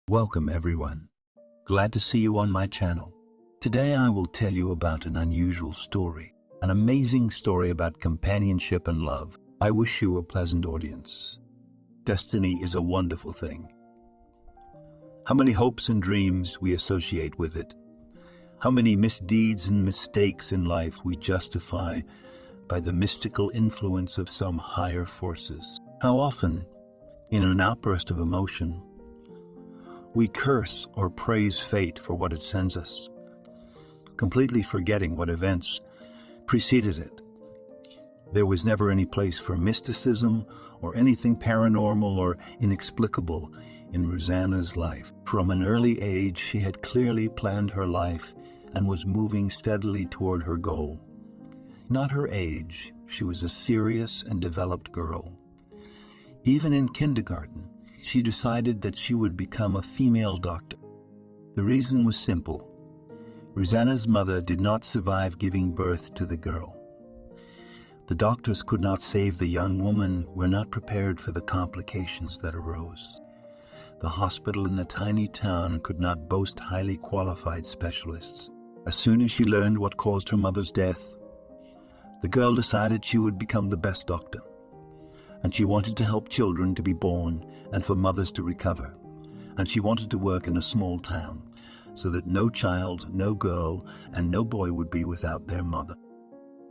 Welcome everyone. Glad to see you on my channel. Today I will tell you about an unusual story, an amazing story about companionship and love. I wish you a pleasant audience. Destiny is a wonderful thing. How many hopes and dreams we associate with it. How many misdeeds and mistakes in life we justify by the mystical influence of some higher forces. How often, in an outburst of emotion, we curse or praise fate for what it sends us, completely forgetting what events preceded it. There was never any place for mysticism or anything paranormal or inexplicable in Rosanna's life. From an early age, she had clearly planned her life and was moving steadily toward her goal. Not her age, she was a serious and developed girl. Even in kindergarten, she decided that she would become a female doctor. The reason was simple. Rosanna's mother did not survive giving birth to the girl. The doctors could not save the young woman, were not prepared for the complications that arose. The hospital in the tiny town could not boast highly qualified specialists. As soon as she learned what caused her mother's death, the girl decided she would become the best doctor. And she wanted to help children to be born and for mothers to recover. And she wanted to work in a small town so that no child, no girl, and no boy would be without their mother.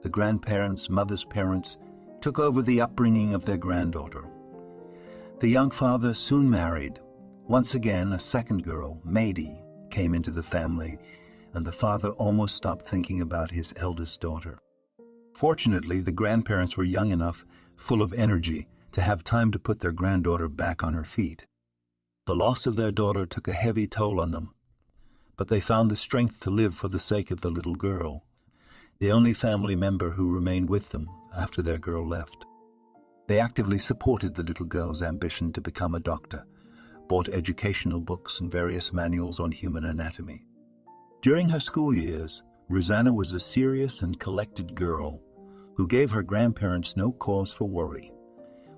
The grandparents, mother's parents, took over the upbringing of their granddaughter. The young father soon married. Once again, a second girl, Maidie, came into the family, and the father almost stopped thinking about his eldest daughter. Fortunately, the grandparents were young enough, full of energy, to have time to put their granddaughter back on her feet. The loss of their daughter took a heavy toll on them, but they found the strength to live for the sake of the little girl, the only family member who remained with them after their girl left. They actively supported the little girl's ambition to become a doctor, bought educational books and various manuals on human anatomy. During her school years, Rosanna was a serious and collected girl who gave her grandparents no cause for worry.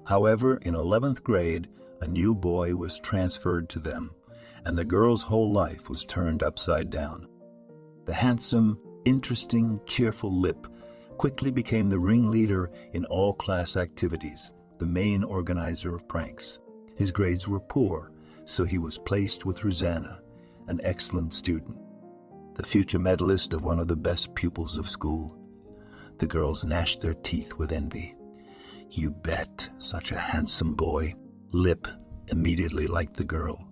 However, in 11th grade, a new boy was transferred to them, and the girl's whole life was turned upside down. The handsome, interesting, cheerful Lip quickly became the ringleader in all class activities, the main organizer of pranks. His grades were poor, so he was placed with Rosanna, an excellent student, the future medalist of one of the best pupils of school. The girls gnashed their teeth with envy. You bet, such a handsome boy. Lip immediately liked the girl.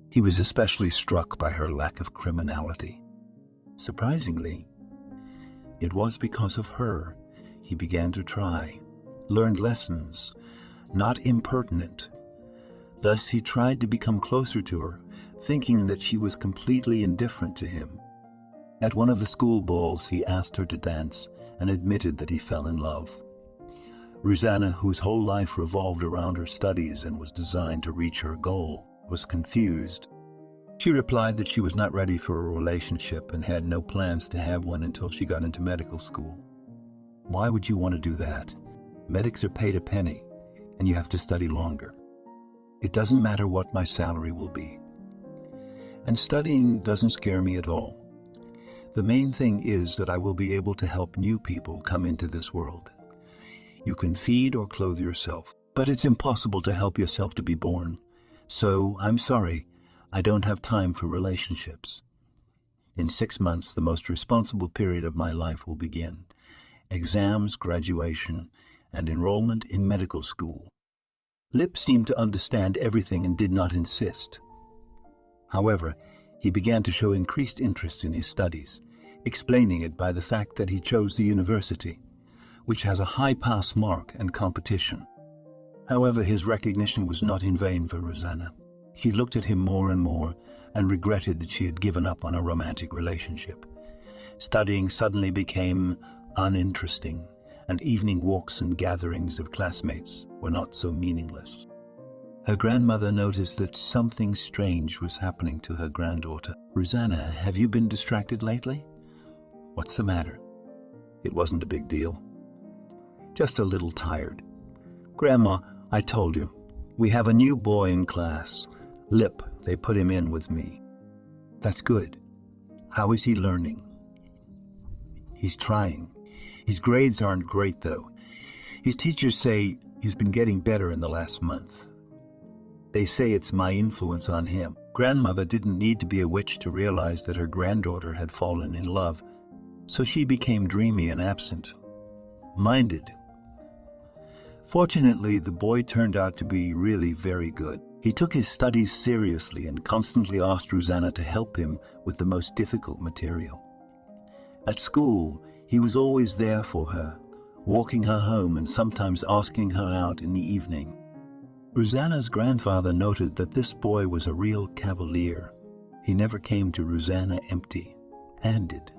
He was especially struck by her lack of criminality. Surprisingly, it was because of her he began to try, learned lessons, not impertinent. Thus he tried to become closer to her, thinking that she was completely indifferent to him. At one of the school balls, he asked her to dance and admitted that he fell in love. Rosanna, whose whole life revolved around her studies and was designed to reach her goal, was confused. She replied that she was not ready for a relationship and had no plans to have one until she got into medical school. Why would you want to do that? Medics are paid a penny, and you have to study longer. It doesn't matter what my salary will be. And studying doesn't scare me at all. The main thing is that I will be able to help new people come into this world. You can feed or clothe yourself, but it's impossible to help yourself to be born. So, I'm sorry, I don't have time for relationships. In 6 months, the most responsible period of my life will begin. Exams, graduation, and enrollment in medical school. Lip seemed to understand everything and did not insist. However, he began to show increased interest in his studies, explaining it by the fact that he chose the university, which has a high pass mark and competition. However, his recognition was not in vain for Rosanna. She looked at him more and more and regretted that she had given up on a romantic relationship. Studying suddenly became uninteresting, and evening walks and gatherings of classmates were not so meaningless. Her grandmother noticed that something strange was happening to her granddaughter. Rosanna, have you been distracted lately? What's the matter? It wasn't a big deal. Just a little tired. Grandma, I told you, we have a new boy in class, Lip, They put him in with me. That's good. How is he learning? He's trying. His grades aren't great, though. His teachers say he's been getting better in the last month. They say it's my influence on him. Grandmother didn't need to be a witch to realize that her granddaughter had fallen in love, so she became dreamy and absent-minded. Fortunately, the boy turned out to be really very good. He took his studies seriously and constantly asked Rosanna to help him with the most difficult material. At school, he was always there for her, walking her home and sometimes asking her out in the evening. Rosanna's grandfather noted that this boy was a real cavalier. He never came to Rosanna empty-handed.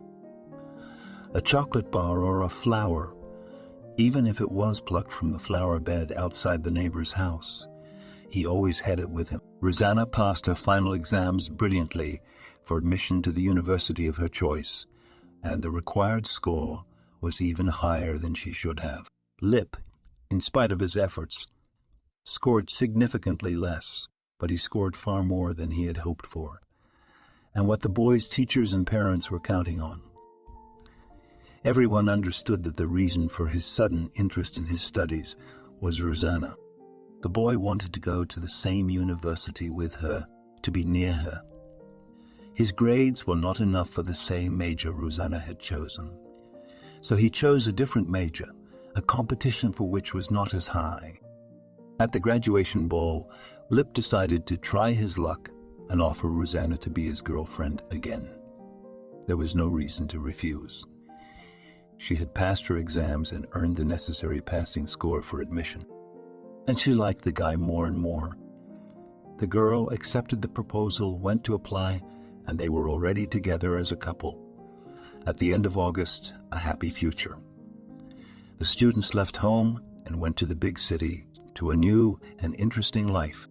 A chocolate bar or a flower, even if it was plucked from the flower bed outside the neighbor's house, he always had it with him. Rosanna passed her final exams brilliantly for admission to the university of her choice, and the required score was even higher than she should have. Lip, in spite of his efforts, scored significantly less, but he scored far more than he had hoped for, and what the boy's teachers and parents were counting on. Everyone understood that the reason for his sudden interest in his studies was Rosanna. The boy wanted to go to the same university with her, to be near her. His grades were not enough for the same major Rosanna had chosen, so he chose a different major, a competition for which was not as high. At the graduation ball, Lip decided to try his luck and offer Rosanna to be his girlfriend again. There was no reason to refuse. She had passed her exams and earned the necessary passing score for admission, and she liked the guy more and more. The girl accepted the proposal, went to apply, and they were already together as a couple. At the end of August, a happy future. The students left home and went to the big city, to a new and interesting life.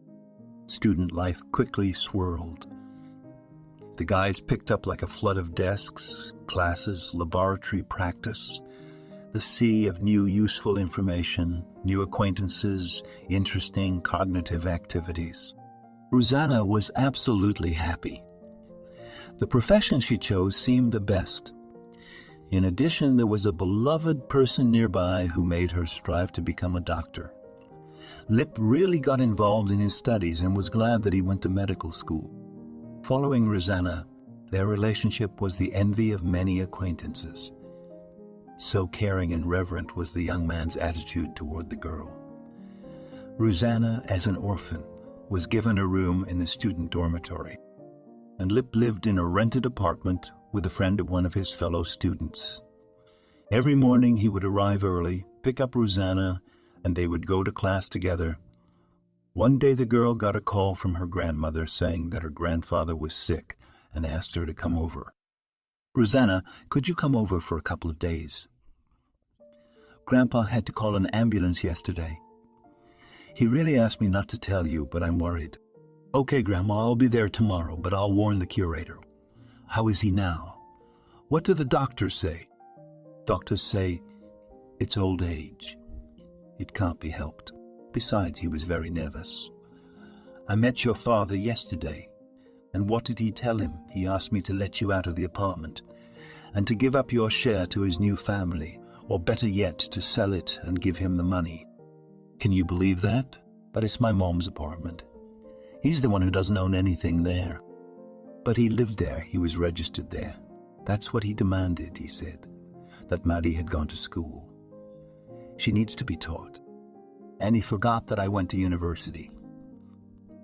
Student life quickly swirled. The guys picked up like a flood of desks, classes, laboratory practice, the sea of new useful information, new acquaintances, interesting cognitive activities. Rosanna was absolutely happy. The profession she chose seemed the best. In addition, there was a beloved person nearby who made her strive to become a doctor. Lip really got involved in his studies and was glad that he went to medical school. Following Rosanna, their relationship was the envy of many acquaintances. So caring and reverent was the young man's attitude toward the girl. Rosanna, as an orphan, was given a room in the student dormitory, and Lip lived in a rented apartment with a friend of one of his fellow students. Every morning he would arrive early, pick up Rosanna, and they would go to class together. One day the girl got a call from her grandmother saying that her grandfather was sick and asked her to come over. "Rosanna, could you come over for a couple of days? Grandpa had to call an ambulance yesterday. He really asked me not to tell you, but I'm worried." "Okay, Grandma, I'll be there tomorrow, but I'll warn the curator." "How is he now?" "What do the doctors say?" "Doctors say it's old age. It can't be helped. Besides, he was very nervous. I met your father yesterday, and what did he tell him? He asked me to let you out of the apartment and to give up your share to his new family, or better yet, to sell it and give him the money. Can you believe that? But it's my mom's apartment. He's the one who doesn't own anything there. But he lived there, he was registered there. That's what he demanded, he said, that Maddie had gone to school. She needs to be taught. And he forgot that I went to university.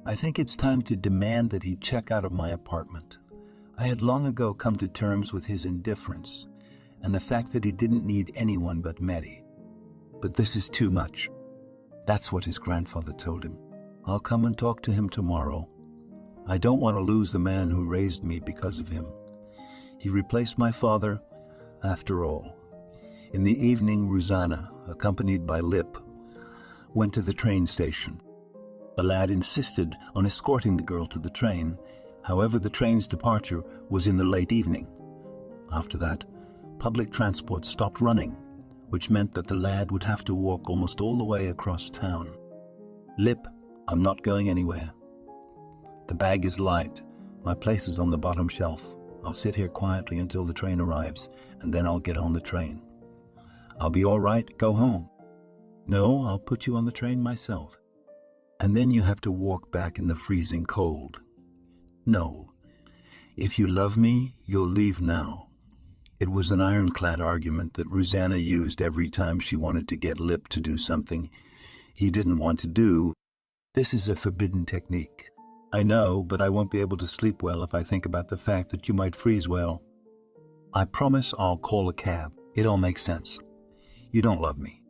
I think it's time to demand that he check out of my apartment. I had long ago come to terms with his indifference and the fact that he didn't need anyone but Maddie. But this is too much." That's what his grandfather told him. "I'll come and talk to him tomorrow. I don't want to lose the man who raised me because of him. He replaced my father, after all." In the evening, Rosanna, accompanied by Lip, went to the train station. The lad insisted on escorting the girl to the train. However, the train's departure was in the late evening. After that, public transport stopped running, which meant that the lad would have to walk almost all the way across town. "Lip, I'm not going anywhere." The bag is light. My place is on the bottom shelf. I'll sit here quietly until the train arrives, and then I'll get on the train. I'll be all right. Go home. No, I'll put you on the train myself. And then you have to walk back in the freezing cold. No. If you love me, you'll leave now. It was an ironclad argument that Rosanna used every time she wanted to get Lip to do something he didn't want to do. This is a forbidden technique. I know, but I won't be able to sleep well if I think about the fact that you might freeze well. I promise I'll call a cab. It all makes sense. You don't love me.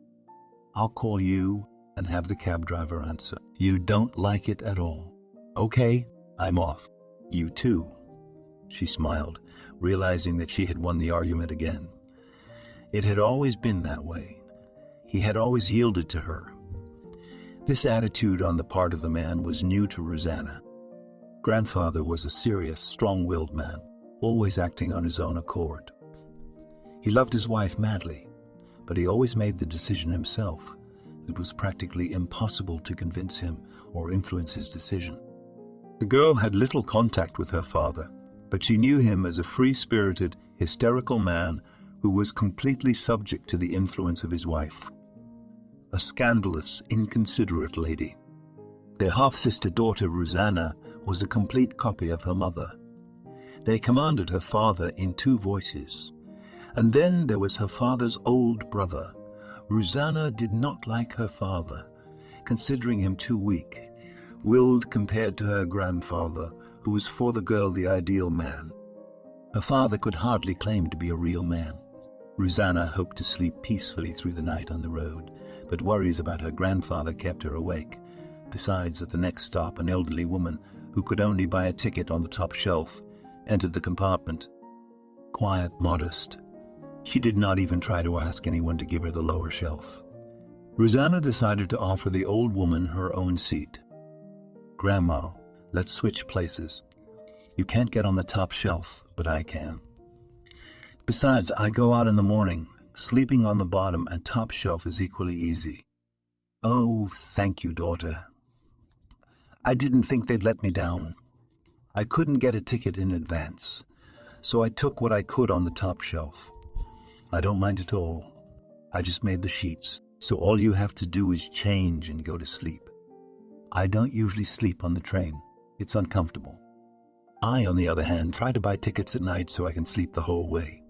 I'll call you and have the cab driver answer. You don't like it at all. Okay, I'm off. You too. She smiled, realizing that she had won the argument again. It had always been that way. He had always yielded to her. This attitude on the part of the man was new to Rosanna. Grandfather was a serious, strong-willed man, always acting on his own accord. He loved his wife madly, but he always made the decision himself. It was practically impossible to convince him or influence his decision. The girl had little contact with her father, but she knew him as a free-spirited, hysterical man who was completely subject to the influence of his wife. A scandalous, inconsiderate lady. Their half-sister daughter, Rosanna, was a complete copy of her mother. They commanded her father in two voices. And then there was her father's old brother. Rosanna did not like her father, considering him too weak-willed compared to her grandfather, who was for the girl the ideal man. Her father could hardly claim to be a real man. Rosanna hoped to sleep peacefully through the night on the road, but worries about her grandfather kept her awake. Besides, at the next stop, an elderly woman, who could only buy a ticket on the top shelf, entered the compartment. Quiet, modest. She did not even try to ask anyone to give her the lower shelf. Rosanna decided to offer the old woman her own seat. Grandma, let's switch places. You can't get on the top shelf, but I can. Besides, I go out in the morning. Sleeping on the bottom and top shelf is equally easy. Oh, thank you, daughter. I didn't think they'd let me down. I couldn't get a ticket in advance, so I took what I could on the top shelf. I don't mind at all. I just made the sheets, so all you have to do is change and go to sleep. I don't usually sleep on the train. It's uncomfortable. I, on the other hand, try to buy tickets at night so I can sleep the whole way.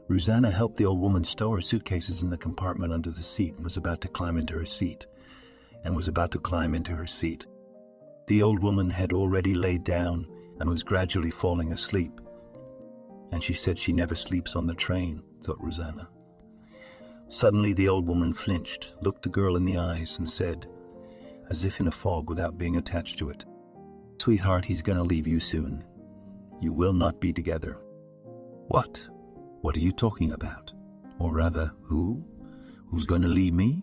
Rosanna helped the old woman stow her suitcases in the compartment under the seat and was about to climb into her seat. The old woman had already laid down and was gradually falling asleep. And she said she never sleeps on the train, thought Rosanna. Suddenly the old woman flinched, looked the girl in the eyes, and said, as if in a fog without being attached to it, "Sweetheart, he's going to leave you soon. You will not be together." What? What are you talking about? Or rather, who? Who's going to leave me?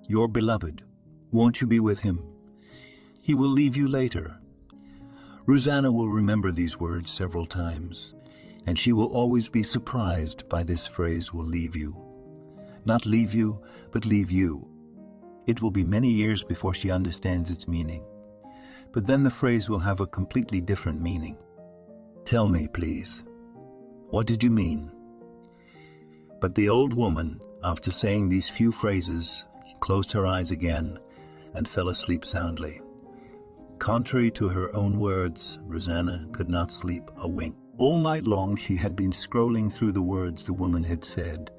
Your beloved. Won't you be with him? He will leave you later. Rosanna will remember these words several times, and she will always be surprised by this phrase, will leave you. Not leave you, but leave you. It will be many years before she understands its meaning. But then the phrase will have a completely different meaning. Tell me, please. What did you mean? But the old woman, after saying these few phrases, closed her eyes again and fell asleep soundly. Contrary to her own words, Rosanna could not sleep a wink. All night long she had been scrolling through the words the woman had said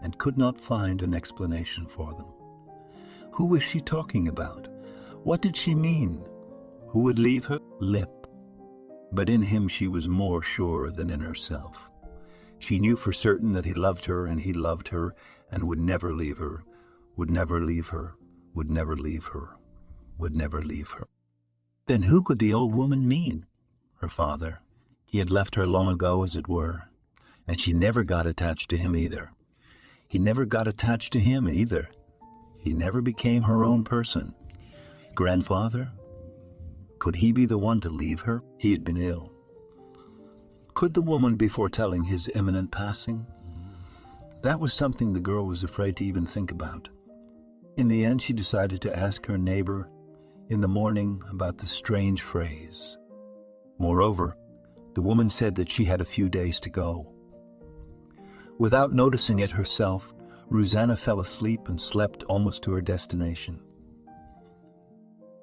and could not find an explanation for them. Who was she talking about? What did she mean? Who would leave her? Lip. But in him she was more sure than in herself. She knew for certain that he loved her and would never leave her, would never leave her, would never leave her, would never leave her. Then who could the old woman mean? Her father. He had left her long ago, as it were, and she never got attached to him either. He never got attached to him either. He never became her own person. Grandfather? Could he be the one to leave her? He had been ill. Could the woman be foretelling his imminent passing? That was something the girl was afraid to even think about. In the end, she decided to ask her neighbor in the morning about the strange phrase. Moreover, the woman said that she had a few days to go. Without noticing it herself, Rosanna fell asleep and slept almost to her destination.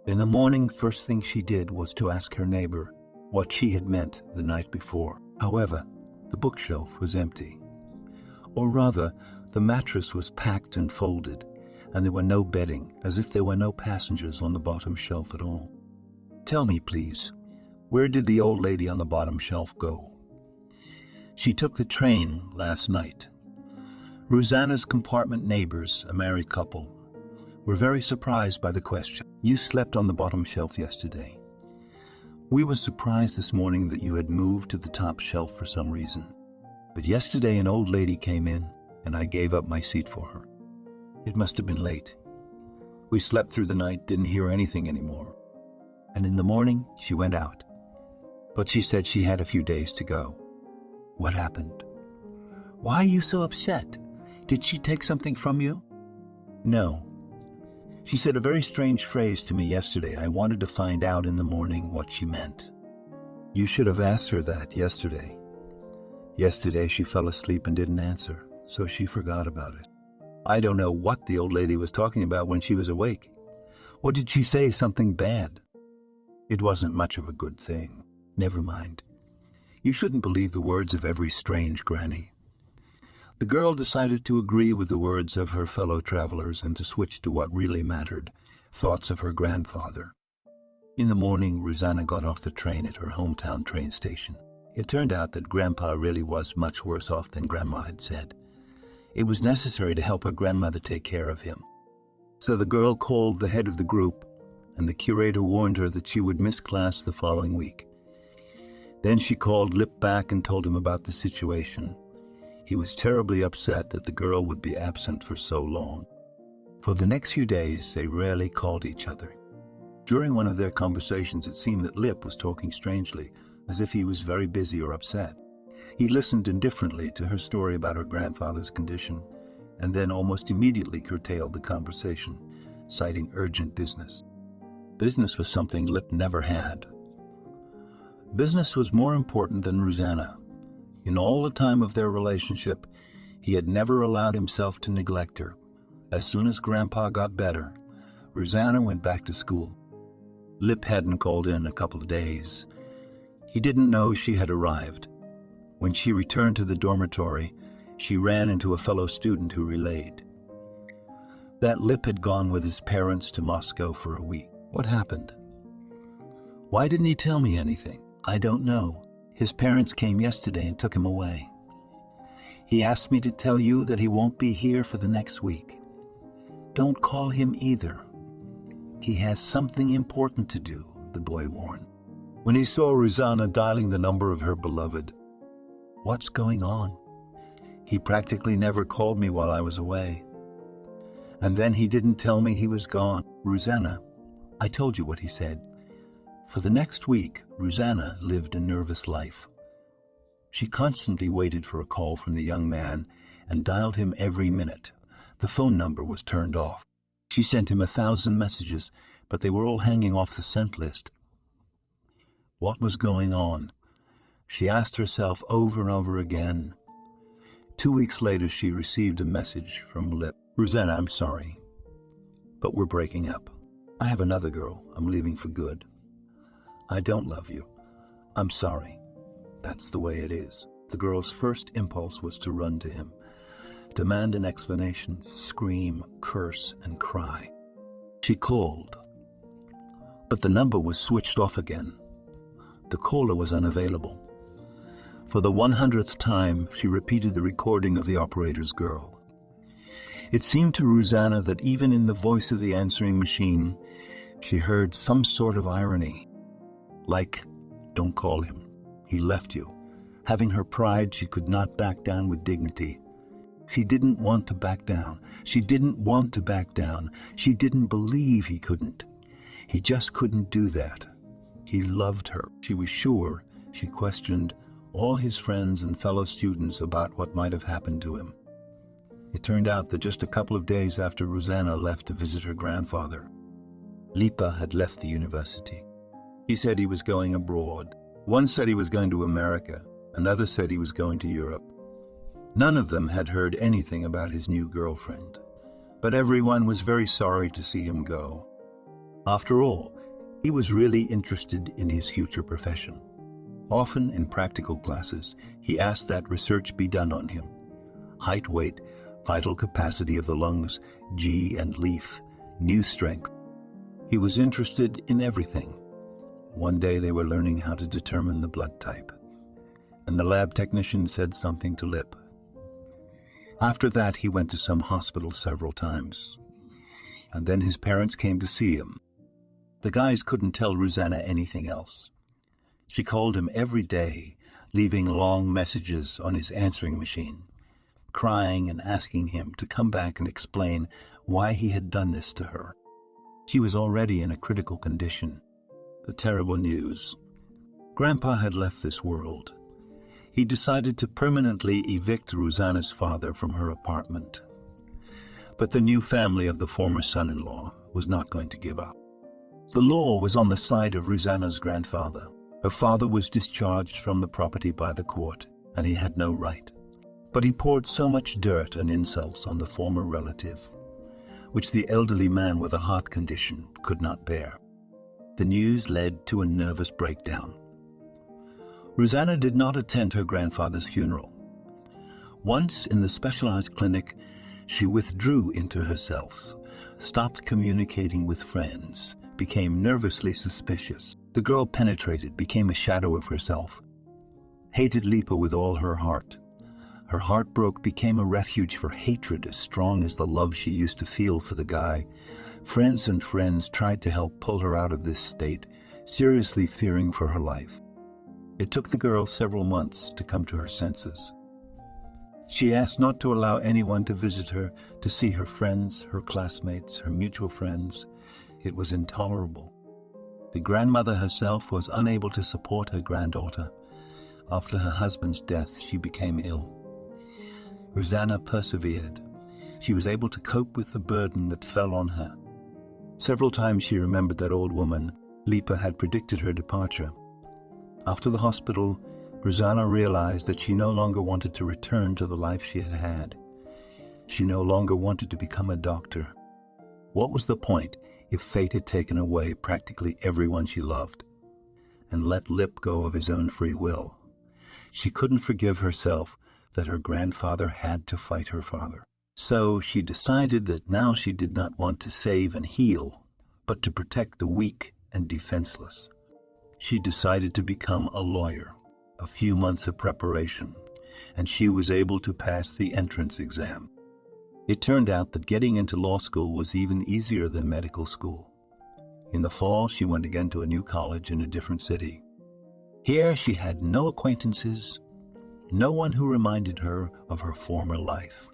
In the morning, first thing she did was to ask her neighbor what she had meant the night before. However, the bookshelf was empty. Or rather, the mattress was packed and folded, and there were no bedding, as if there were no passengers on the bottom shelf at all. Tell me, please, where did the old lady on the bottom shelf go? She took the train last night. Rosanna's compartment neighbors, a married couple, were very surprised by the question. You slept on the bottom shelf yesterday. We were surprised this morning that you had moved to the top shelf for some reason. But yesterday an old lady came in, and I gave up my seat for her. It must have been late. We slept through the night, didn't hear anything anymore. And in the morning, she went out. But she said she had a few days to go. What happened? Why are you so upset? Did she take something from you? No. She said a very strange phrase to me yesterday. I wanted to find out in the morning what she meant. You should have asked her that yesterday. Yesterday she fell asleep and didn't answer, so she forgot about it. I don't know what the old lady was talking about when she was awake. Or did she say something bad? It wasn't much of a good thing. Never mind. You shouldn't believe the words of every strange granny. The girl decided to agree with the words of her fellow travelers and to switch to what really mattered, thoughts of her grandfather. In the morning, Rosanna got off the train at her hometown train station. It turned out that Grandpa really was much worse off than Grandma had said. It was necessary to help her grandmother take care of him. So the girl called the head of the group, and the curator warned her that she would miss class the following week. Then she called Lip back and told him about the situation. He was terribly upset that the girl would be absent for so long. For the next few days, they rarely called each other. During one of their conversations, it seemed that Lip was talking strangely, as if he was very busy or upset. He listened indifferently to her story about her grandfather's condition, and then almost immediately curtailed the conversation, citing urgent business. Business was something Lip never had. Business was more important than Rosanna. In all the time of their relationship, he had never allowed himself to neglect her. As soon as Grandpa got better, Rosanna went back to school. Lip hadn't called in a couple of days. He didn't know she had arrived. When she returned to the dormitory, she ran into a fellow student who relayed that Lip had gone with his parents to Moscow for a week. What happened? Why didn't he tell me anything? I don't know. His parents came yesterday and took him away. He asked me to tell you that he won't be here for the next week. Don't call him either. He has something important to do, the boy warned. When he saw Rosanna dialing the number of her beloved, what's going on? He practically never called me while I was away. And then he didn't tell me he was gone. Rosanna, I told you what he said. For the next week, Rosanna lived a nervous life. She constantly waited for a call from the young man and dialed him every minute. The phone number was turned off. She sent him 1,000 messages, but they were all hanging off the sent list. What was going on? She asked herself over and over again. 2 weeks later, she received a message from Lip. Rosanna, I'm sorry, but we're breaking up. I have another girl. I'm leaving for good. I don't love you. I'm sorry. That's the way it is. The girl's first impulse was to run to him, demand an explanation, scream, curse, and cry. She called, but the number was switched off again. The caller was unavailable. For the 100th time, she repeated the recording of the operator's girl. It seemed to Rosanna that even in the voice of the answering machine, she heard some sort of irony. Like, don't call him. He left you. Having her pride, she could not back down with dignity. She didn't want to back down. She didn't want to back down. She didn't believe he couldn't. He just couldn't do that. He loved her. She was sure. She questioned all his friends and fellow students about what might have happened to him. It turned out that just a couple of days after Rosanna left to visit her grandfather, Lipa had left the university. He said he was going abroad. One said he was going to America. Another said he was going to Europe. None of them had heard anything about his new girlfriend, but everyone was very sorry to see him go. After all, he was really interested in his future profession. Often in practical classes, he asked that research be done on him. Height, weight, vital capacity of the lungs, G and leaf, new strength. He was interested in everything. One day they were learning how to determine the blood type, and the lab technician said something to Lip. After that, he went to some hospital several times, and then his parents came to see him. The guys couldn't tell Rosanna anything else. She called him every day, leaving long messages on his answering machine, crying and asking him to come back and explain why he had done this to her. She was already in a critical condition. The terrible news. Grandpa had left this world. He decided to permanently evict Rosanna's father from her apartment. But the new family of the former son-in-law was not going to give up. The law was on the side of Rosanna's grandfather. Her father was discharged from the property by the court, and he had no right. But he poured so much dirt and insults on the former relative, which the elderly man with a heart condition could not bear. The news led to a nervous breakdown. Rosanna did not attend her grandfather's funeral. Once in the specialized clinic, she withdrew into herself, stopped communicating with friends, became nervously suspicious. The girl penetrated, became a shadow of herself, hated Lipa with all her heart. Her heart broke, became a refuge for hatred as strong as the love she used to feel for the guy. Friends and friends tried to help pull her out of this state, seriously fearing for her life. It took the girl several months to come to her senses. She asked not to allow anyone to visit her, to see her friends, her classmates, her mutual friends. It was intolerable. The grandmother herself was unable to support her granddaughter. After her husband's death, she became ill. Rosanna persevered. She was able to cope with the burden that fell on her. Several times she remembered that old woman. Lipa had predicted her departure. After the hospital, Rosanna realized that she no longer wanted to return to the life she had had. She no longer wanted to become a doctor. What was the point if fate had taken away practically everyone she loved and let Lip go of his own free will? She couldn't forgive herself that her grandfather had to fight her father. So she decided that now she did not want to save and heal, but to protect the weak and defenseless. She decided to become a lawyer. A few months of preparation, and she was able to pass the entrance exam. It turned out that getting into law school was even easier than medical school. In the fall, she went again to a new college in a different city. Here she had no acquaintances, no one who reminded her of her former life.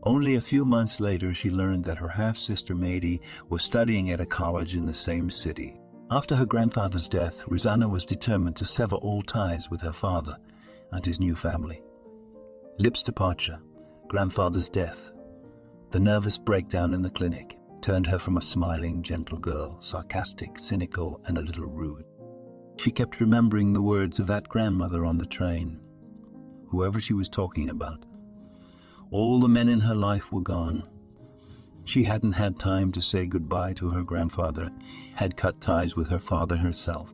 Only a few months later, she learned that her half-sister Mady was studying at a college in the same city. After her grandfather's death, Rosanna was determined to sever all ties with her father and his new family. Lip's departure, grandfather's death, the nervous breakdown in the clinic turned her from a smiling, gentle girl, sarcastic, cynical, and a little rude. She kept remembering the words of that grandmother on the train, whoever she was talking about. All the men in her life were gone. She hadn't had time to say goodbye to her grandfather, had cut ties with her father herself.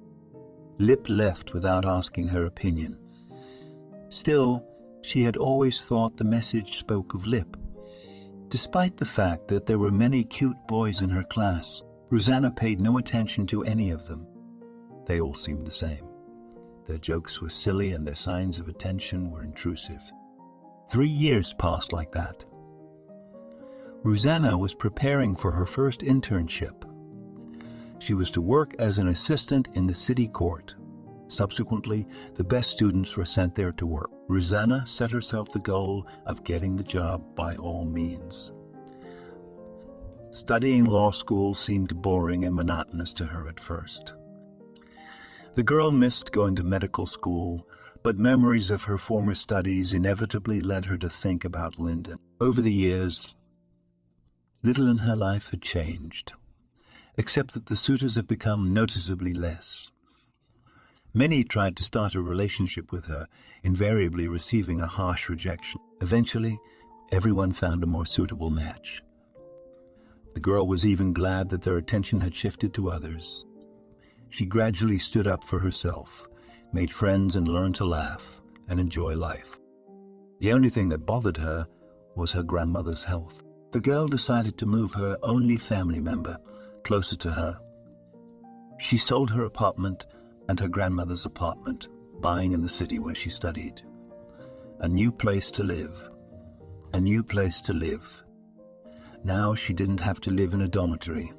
Lip left without asking her opinion. Still, she had always thought the message spoke of Lip. Despite the fact that there were many cute boys in her class, Rosanna paid no attention to any of them. They all seemed the same. Their jokes were silly and their signs of attention were intrusive. 3 years passed like that. Rosanna was preparing for her first internship. She was to work as an assistant in the city court. Subsequently, the best students were sent there to work. Rosanna set herself the goal of getting the job by all means. Studying law school seemed boring and monotonous to her at first. The girl missed going to medical school, but memories of her former studies inevitably led her to think about Lyndon. Over the years, little in her life had changed. except that the suitors have become noticeably less. Many tried to start a relationship with her, invariably receiving a harsh rejection. Eventually, everyone found a more suitable match. The girl was even glad that their attention had shifted to others. She gradually stood up for herself, made friends and learned to laugh and enjoy life. The only thing that bothered her was her grandmother's health. The girl decided to move her only family member closer to her. She sold her apartment and her grandmother's apartment, buying in the city where she studied. A new place to live. A new place to live. Now she didn't have to live in a dormitory,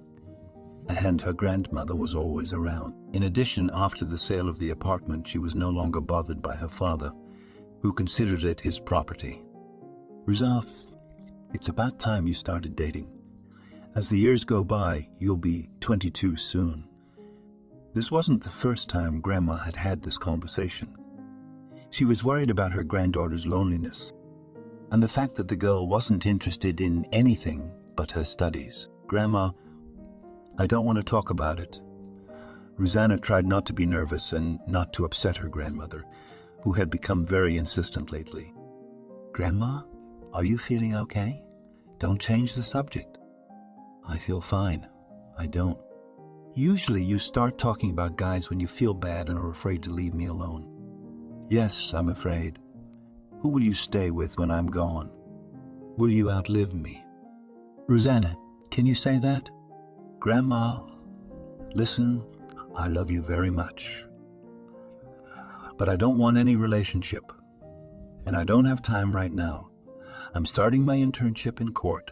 and her grandmother was always around. In addition, after the sale of the apartment, she was no longer bothered by her father, who considered it his property. Ruzaf, it's about time you started dating. As the years go by, you'll be 22 soon. This wasn't the first time Grandma had had this conversation. She was worried about her granddaughter's loneliness, and the fact that the girl wasn't interested in anything but her studies. Grandma, I don't want to talk about it. Rosanna tried not to be nervous and not to upset her grandmother, who had become very insistent lately. Grandma, are you feeling okay? Don't change the subject. I feel fine. I don't. Usually you start talking about guys when you feel bad and are afraid to leave me alone. Yes, I'm afraid. Who will you stay with when I'm gone? Will you outlive me? Rosanna, can you say that? Grandma, listen, I love you very much. But I don't want any relationship. And I don't have time right now. I'm starting my internship in court.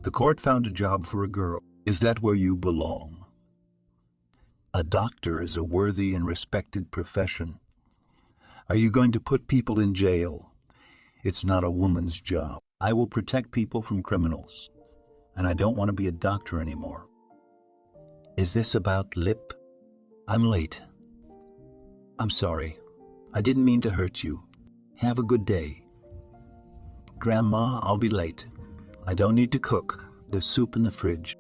The court found a job for a girl. Is that where you belong? A doctor is a worthy and respected profession. Are you going to put people in jail? It's not a woman's job. I will protect people from criminals, and I don't want to be a doctor anymore. Is this about lip? I'm late. I'm sorry. I didn't mean to hurt you. Have a good day. Grandma, I'll be late. I don't need to cook. There's soup in the fridge.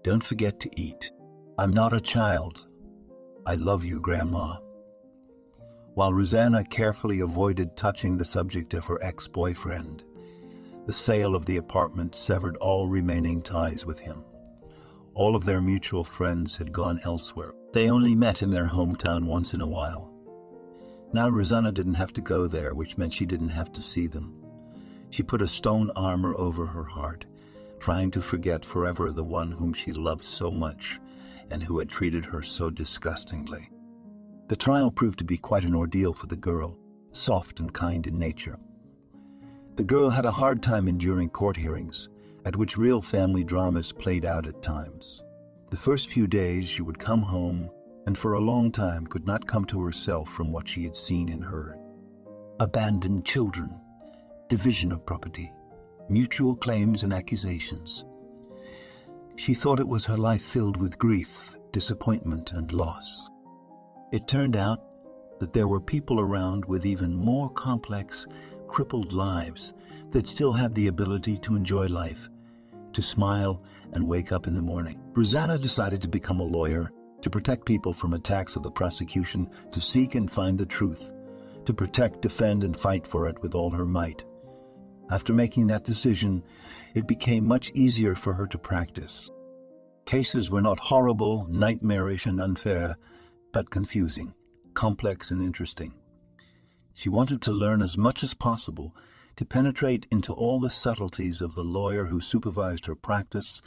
Don't forget to eat. I'm not a child. I love you, Grandma. While Rosanna carefully avoided touching the subject of her ex-boyfriend, the sale of the apartment severed all remaining ties with him. All of their mutual friends had gone elsewhere. They only met in their hometown once in a while. Now Rosanna didn't have to go there, which meant she didn't have to see them. She put a stone armor over her heart, trying to forget forever the one whom she loved so much and who had treated her so disgustingly. The trial proved to be quite an ordeal for the girl, soft and kind in nature. The girl had a hard time enduring court hearings, at which real family dramas played out at times. The first few days she would come home and for a long time could not come to herself from what she had seen and heard. Abandoned children, division of property, mutual claims and accusations. She thought it was her life filled with grief, disappointment, and loss. It turned out that there were people around with even more complex, crippled lives that still had the ability to enjoy life, to smile and wake up in the morning. Rosanna decided to become a lawyer, to protect people from attacks of the prosecution, to seek and find the truth, to protect, defend, and fight for it with all her might. After making that decision, it became much easier for her to practice. Cases were not horrible, nightmarish, and unfair, but confusing, complex, and interesting. She wanted to learn as much as possible, to penetrate into all the subtleties of the lawyer who supervised her practice,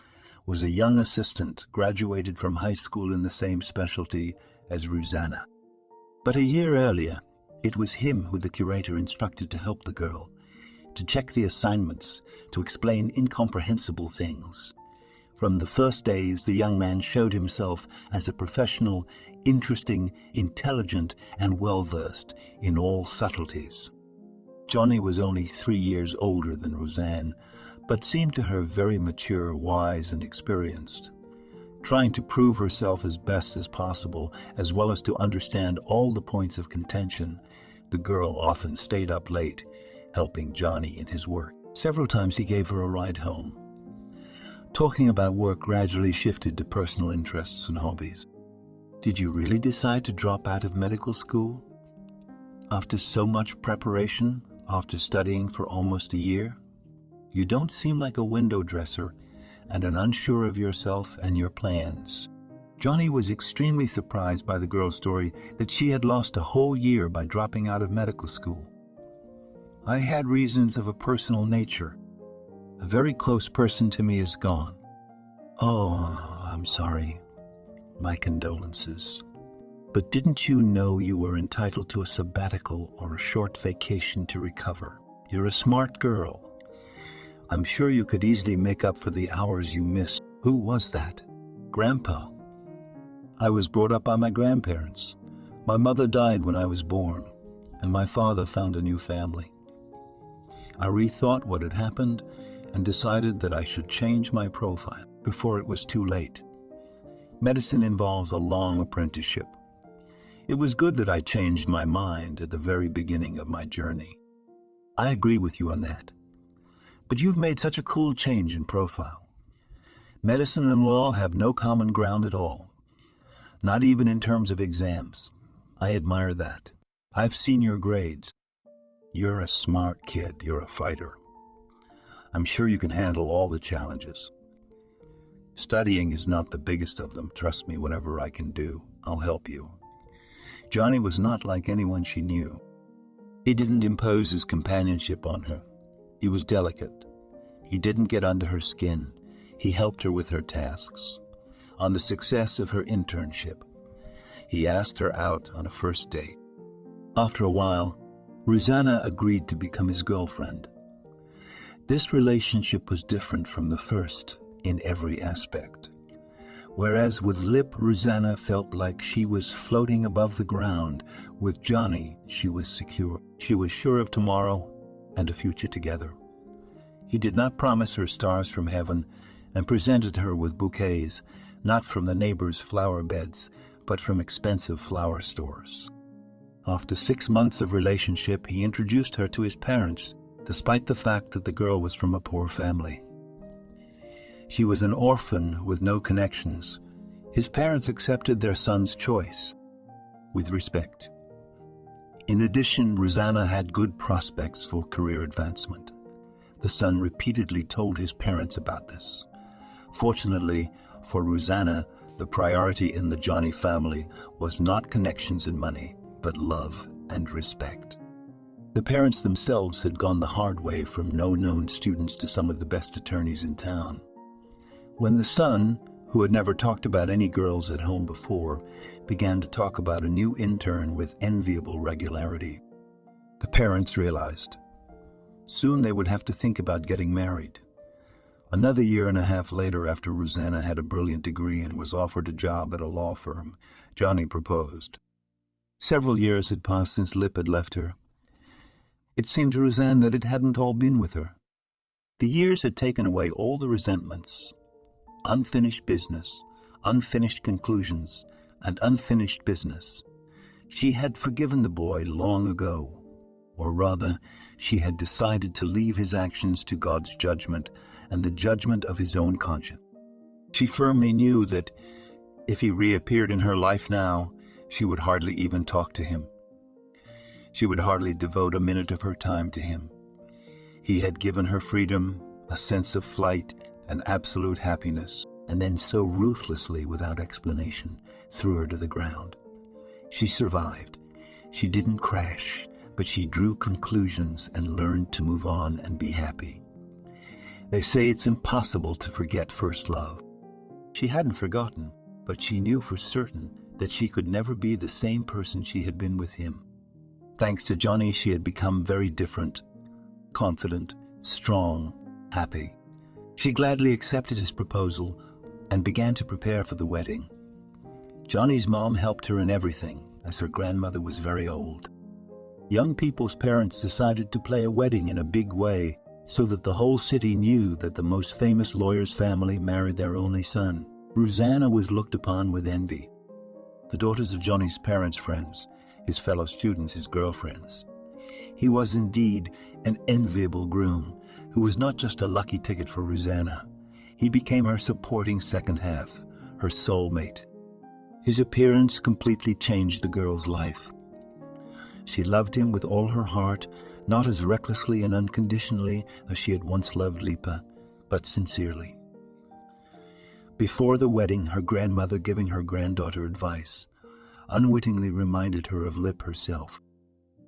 was a young assistant graduated from high school in the same specialty as Rosanna. But a year earlier, it was him who the curator instructed to help the girl, to check the assignments, to explain incomprehensible things. From the first days, the young man showed himself as a professional, interesting, intelligent, and well-versed in all subtleties. Johnny was only 3 years older than Roseanne, but seemed to her very mature, wise, and experienced. Trying to prove herself as best as possible, as well as to understand all the points of contention, the girl often stayed up late, helping Johnny in his work. Several times he gave her a ride home. Talking about work gradually shifted to personal interests and hobbies. Did you really decide to drop out of medical school? After so much preparation, after studying for almost a year? You don't seem like a window dresser and unsure of yourself and your plans. Johnny was extremely surprised by the girl's story that she had lost a whole year by dropping out of medical school. I had reasons of a personal nature. A very close person to me is gone. Oh, I'm sorry. My condolences. But didn't you know you were entitled to a sabbatical or a short vacation to recover? You're a smart girl. I'm sure you could easily make up for the hours you missed. Who was that? Grandpa. I was brought up by my grandparents. My mother died when I was born, and my father found a new family. I rethought what had happened and decided that I should change my profile before it was too late. Medicine involves a long apprenticeship. It was good that I changed my mind at the very beginning of my journey. I agree with you on that. But you've made such a cool change in profile. Medicine and law have no common ground at all, not even in terms of exams. I admire that. I've seen your grades. You're a smart kid. You're a fighter. I'm sure you can handle all the challenges. Studying is not the biggest of them. Trust me, whatever I can do, I'll help you. Johnny was not like anyone she knew. He didn't impose his companionship on her. He was delicate. He didn't get under her skin. He helped her with her tasks. On the success of her internship, he asked her out on a first date. After a while, Rosanna agreed to become his girlfriend. This relationship was different from the first in every aspect. Whereas with Lip, Rosanna felt like she was floating above the ground. With Johnny, she was secure. She was sure of tomorrow and a future together. He did not promise her stars from heaven and presented her with bouquets, not from the neighbors' flower beds, but from expensive flower stores. After 6 months of relationship, he introduced her to his parents, despite the fact that the girl was from a poor family. She was an orphan with no connections. His parents accepted their son's choice with respect. In addition, Rosanna had good prospects for career advancement. The son repeatedly told his parents about this. Fortunately for Rosanna, the priority in the Johnny family was not connections and money, but love and respect. The parents themselves had gone the hard way from no-known students to some of the best attorneys in town. When the son, who had never talked about any girls at home before, began to talk about a new intern with enviable regularity, the parents realized soon they would have to think about getting married. Another year and a half later, after Rosanna had a brilliant degree and was offered a job at a law firm, Johnny proposed. Several years had passed since Lip had left her. It seemed to Rosanna that it hadn't all been with her. The years had taken away all the resentments, unfinished business, unfinished conclusions, and unfinished business. She had forgiven the boy long ago, or rather, she had decided to leave his actions to God's judgment and the judgment of his own conscience. She firmly knew that if he reappeared in her life now, she would hardly even talk to him. She would hardly devote a minute of her time to him. He had given her freedom, a sense of flight, and absolute happiness, and then so ruthlessly, without explanation, threw her to the ground. She survived. She didn't crash, but she drew conclusions and learned to move on and be happy. They say it's impossible to forget first love. She hadn't forgotten, but she knew for certain that she could never be the same person she had been with him. Thanks to Johnny, she had become very different, confident, strong, happy. She gladly accepted his proposal and began to prepare for the wedding. Johnny's mom helped her in everything, as her grandmother was very old. Young people's parents decided to play a wedding in a big way so that the whole city knew that the most famous lawyer's family married their only son. Rosanna was looked upon with envy. The daughters of Johnny's parents' friends, his fellow students, his girlfriends. He was indeed an enviable groom who was not just a lucky ticket for Rosanna. He became her supporting second half, her soulmate. His appearance completely changed the girl's life. She loved him with all her heart, not as recklessly and unconditionally as she had once loved Lipa, but sincerely. Before the wedding, her grandmother, giving her granddaughter advice, unwittingly reminded her of Lip herself.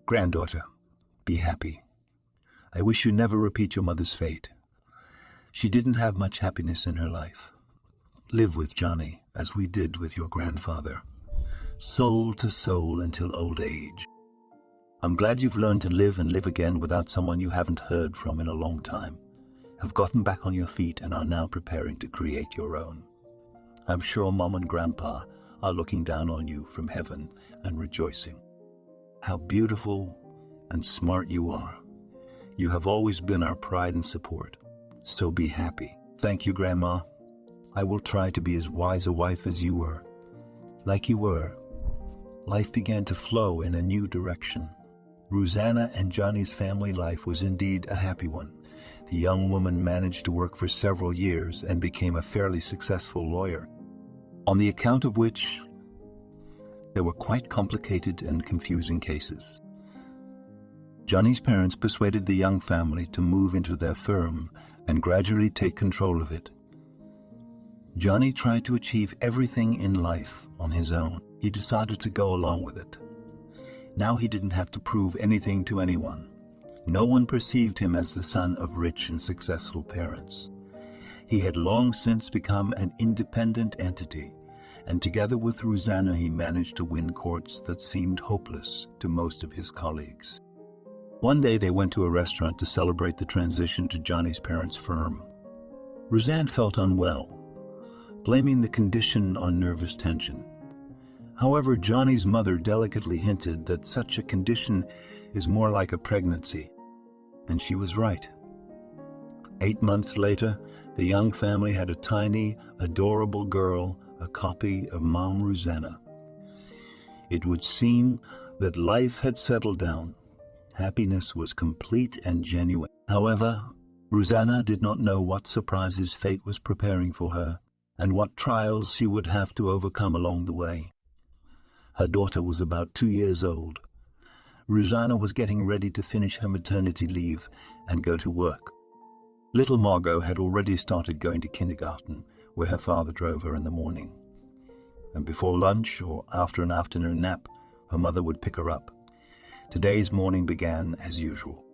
"Granddaughter, be happy. I wish you never repeat your mother's fate. She didn't have much happiness in her life. Live with Johnny, as we did with your grandfather, soul to soul until old age. I'm glad you've learned to live and live again without someone you haven't heard from in a long time, have gotten back on your feet and are now preparing to create your own. I'm sure Mom and Grandpa are looking down on you from heaven and rejoicing. How beautiful and smart you are. You have always been our pride and support. So be happy." "Thank you, Grandma. I will try to be as wise a wife as you were." Like you were, life began to flow in a new direction. Rosanna and Johnny's family life was indeed a happy one. The young woman managed to work for several years and became a fairly successful lawyer, on the account of which there were quite complicated and confusing cases. Johnny's parents persuaded the young family to move into their firm and gradually take control of it. Johnny tried to achieve everything in life on his own. He decided to go along with it. Now he didn't have to prove anything to anyone. No one perceived him as the son of rich and successful parents. He had long since become an independent entity, and together with Rosanna he managed to win courts that seemed hopeless to most of his colleagues. One day they went to a restaurant to celebrate the transition to Johnny's parents' firm. Rosanne felt unwell, blaming the condition on nervous tension. However, Johnny's mother delicately hinted that such a condition is more like a pregnancy, and she was right. 8 months later, the young family had a tiny, adorable girl, a copy of Mom Rosanna. It would seem that life had settled down. Happiness was complete and genuine. However, Rosanna did not know what surprises fate was preparing for her and what trials she would have to overcome along the way. Her daughter was about 2 years old. Rosanna was getting ready to finish her maternity leave and go to work. Little Margot had already started going to kindergarten, where her father drove her in the morning. And before lunch or after an afternoon nap, her mother would pick her up. Today's morning began as usual.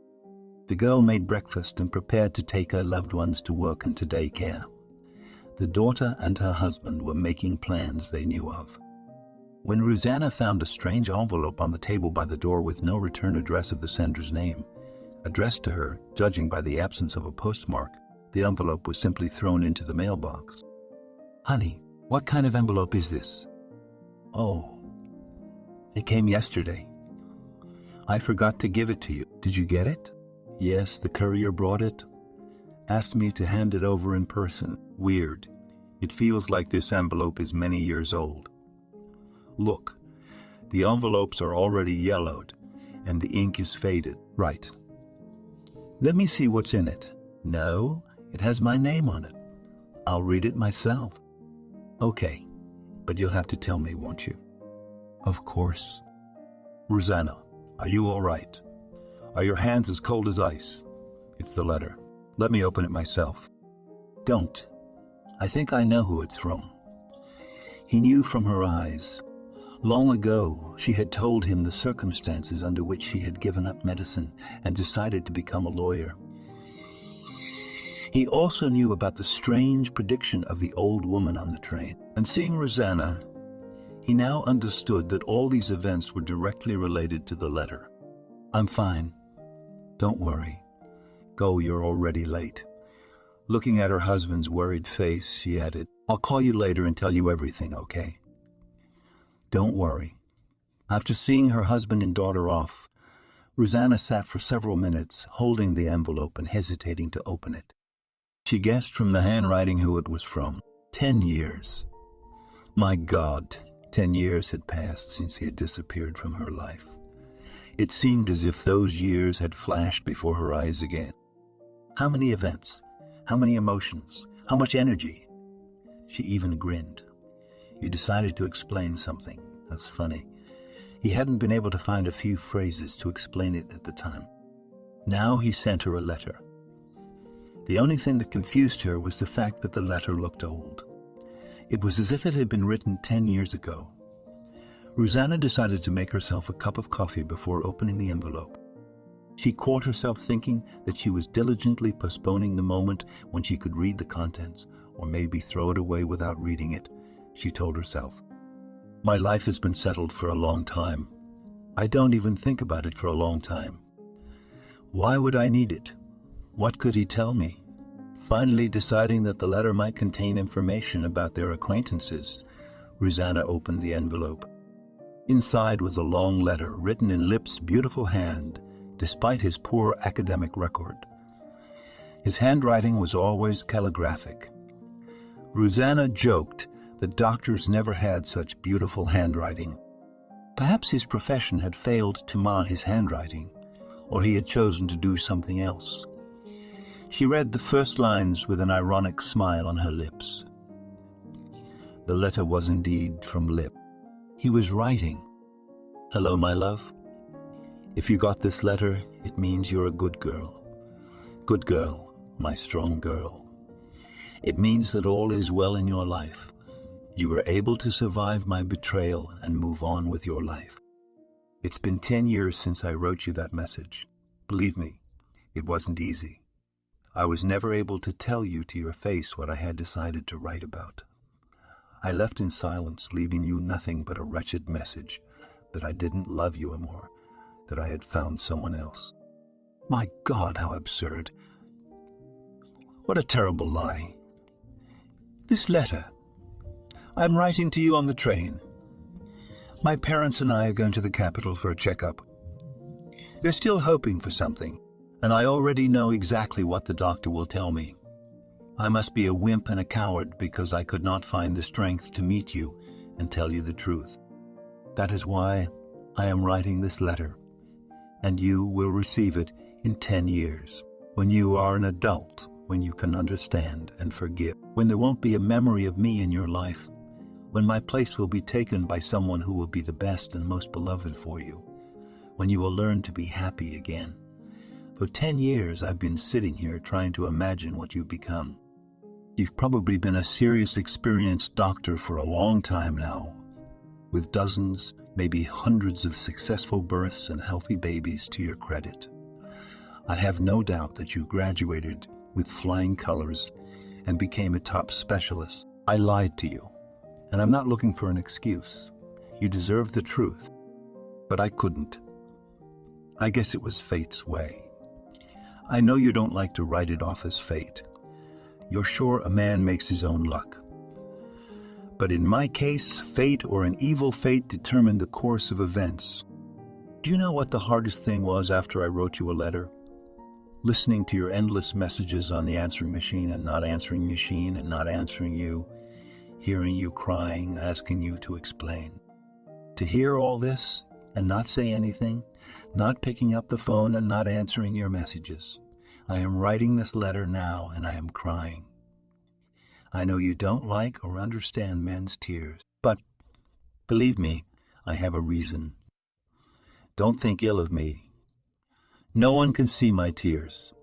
The girl made breakfast and prepared to take her loved ones to work and to daycare. The daughter and her husband were making plans they knew of, when Rosanna found a strange envelope on the table by the door with no return address of the sender's name. Addressed to her, judging by the absence of a postmark, the envelope was simply thrown into the mailbox. "Honey, what kind of envelope is this?" "Oh, it came yesterday. I forgot to give it to you. Did you get it?" "Yes, the courier brought it. Asked me to hand it over in person. Weird. It feels like this envelope is many years old. Look, the envelopes are already yellowed, and the ink is faded." "Right. Let me see what's in it." "No, it has my name on it. I'll read it myself." "Okay, but you'll have to tell me, won't you?" "Of course." "Rosanna, are you all right? Are your hands as cold as ice?" "It's the letter. Let me open it myself." "Don't. I think I know who it's from." He knew from her eyes. Long ago, she had told him the circumstances under which she had given up medicine and decided to become a lawyer. He also knew about the strange prediction of the old woman on the train. And seeing Rosanna, he now understood that all these events were directly related to the letter. "I'm fine. Don't worry. Go, you're already late." Looking at her husband's worried face, she added, "I'll call you later and tell you everything, okay?" "Don't worry." After seeing her husband and daughter off, Rosanna sat for several minutes, holding the envelope and hesitating to open it. She guessed from the handwriting who it was from. 10 years. My God, 10 years had passed since he had disappeared from her life. It seemed as if those years had flashed before her eyes again. How many events, how many emotions, How much energy? She even grinned. You decided to explain something. That's funny. He hadn't been able to find a few phrases to explain it at the time. Now he sent her a letter. The only thing that confused her was the fact that the letter looked old. It was as if it had been written 10 years ago. Rosanna decided to make herself a cup of coffee before opening the envelope. She caught herself thinking that she was diligently postponing the moment when she could read the contents, or maybe throw it away without reading it. She told herself, "My life has been settled for a long time. I don't even think about it for a long time. Why would I need it? What could he tell me?" Finally deciding that the letter might contain information about their acquaintances, Rosanna opened the envelope. Inside was a long letter written in Lip's beautiful hand, despite his poor academic record. His handwriting was always calligraphic. Rosanna joked that doctors never had such beautiful handwriting. Perhaps his profession had failed to mar his handwriting, or he had chosen to do something else. She read the first lines with an ironic smile on her lips. The letter was indeed from Lip. He was writing, "Hello, my love. If you got this letter, it means you're a good girl. Good girl, my strong girl. It means that all is well in your life. You were able to survive my betrayal and move on with your life. It's been 10 years since I wrote you that message. Believe me, it wasn't easy. I was never able to tell you to your face what I had decided to write about. I left in silence, leaving you nothing but a wretched message that I didn't love you anymore, that I had found someone else." My God, how absurd. What a terrible lie. This letter. I'm writing to you on the train. My parents and I are going to the capital for a checkup. They're still hoping for something, and I already know exactly what the doctor will tell me. I must be a wimp and a coward because I could not find the strength to meet you and tell you the truth. That is why I am writing this letter, and you will receive it in 10 years, when you are an adult, when you can understand and forgive, when there won't be a memory of me in your life, when my place will be taken by someone who will be the best and most beloved for you, when you will learn to be happy again. For 10 years I've been sitting here trying to imagine what you've become. You've probably been a serious, experienced doctor for a long time now, with dozens, maybe hundreds of successful births and healthy babies to your credit. I have no doubt that you graduated with flying colors and became a top specialist. I lied to you, and I'm not looking for an excuse. You deserve the truth, but I couldn't. I guess it was fate's way. I know you don't like to write it off as fate. You're sure a man makes his own luck. But in my case, fate or an evil fate determined the course of events. Do you know what the hardest thing was after I wrote you a letter? Listening to your endless messages on the answering machine and not answering you, hearing you crying, asking you to explain. To hear all this and not say anything, not picking up the phone and not answering your messages. I am writing this letter now and I am crying. I know you don't like or understand men's tears, but believe me, I have a reason. Don't think ill of me. No one can see my tears.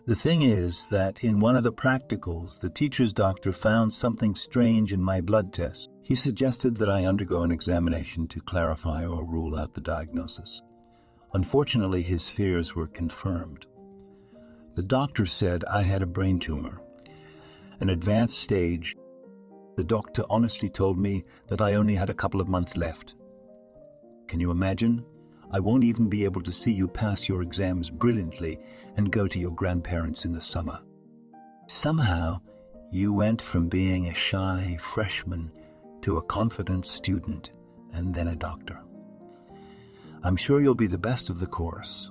The thing is that in one of the practicals, the teacher's doctor found something strange in my blood test. He suggested that I undergo an examination to clarify or rule out the diagnosis. Unfortunately, his fears were confirmed. The doctor said I had a brain tumor, an advanced stage. The doctor honestly told me that I only had a couple of months left. Can you imagine? I won't even be able to see you pass your exams brilliantly and go to your grandparents in the summer. Somehow, you went from being a shy freshman to a confident student and then a doctor. I'm sure you'll be the best of the course.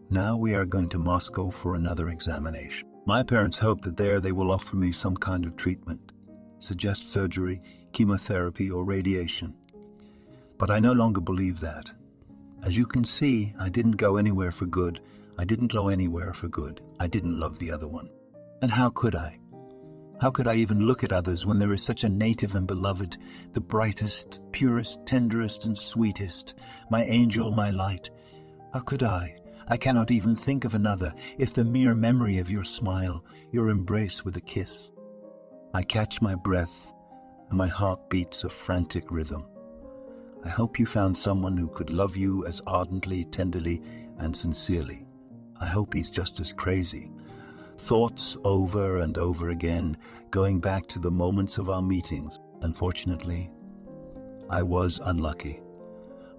Now we are going to Moscow for another examination. My parents hope that there they will offer me some kind of treatment, suggest surgery, chemotherapy, or radiation. But I no longer believe that. As you can see, I didn't go anywhere for good. I didn't go anywhere for good. I didn't love the other one. And how could I? How could I even look at others when there is such a native and beloved, the brightest, purest, tenderest, and sweetest, my angel, my light? How could I? I cannot even think of another, if the mere memory of your smile, your embrace with a kiss. I catch my breath, and my heart beats a frantic rhythm. I hope you found someone who could love you as ardently, tenderly, and sincerely. I hope he's just as crazy. Thoughts over and over again, going back to the moments of our meetings. Unfortunately, I was unlucky.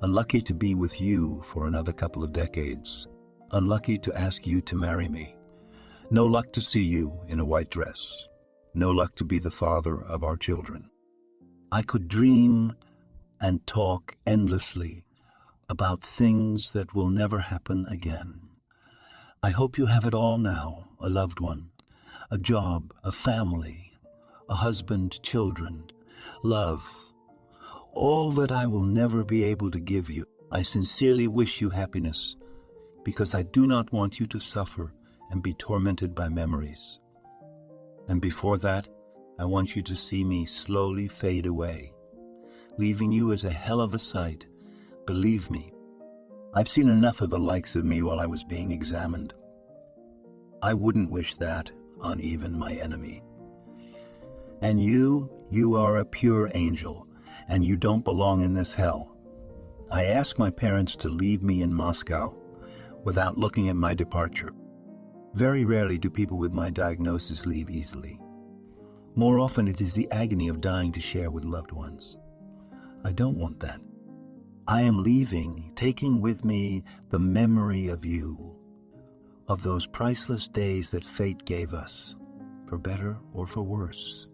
Unlucky to be with you for another couple of decades. Unlucky to ask you to marry me. No luck to see you in a white dress. No luck to be the father of our children. I could dream and talk endlessly about things that will never happen again. I hope you have it all now, a loved one, a job, a family, a husband, children, love, all that I will never be able to give you. I sincerely wish you happiness, because I do not want you to suffer and be tormented by memories. And before that, I want you to see me slowly fade away. Leaving you is a hell of a sight, believe me. I've seen enough of the likes of me while I was being examined. I wouldn't wish that on even my enemy. And you are a pure angel, and you don't belong in this hell. I asked my parents to leave me in Moscow without looking at my departure. Very rarely do people with my diagnosis leave easily. More often it is the agony of dying to share with loved ones. I don't want that. I am leaving, taking with me the memory of you, of those priceless days that fate gave us, for better or for worse.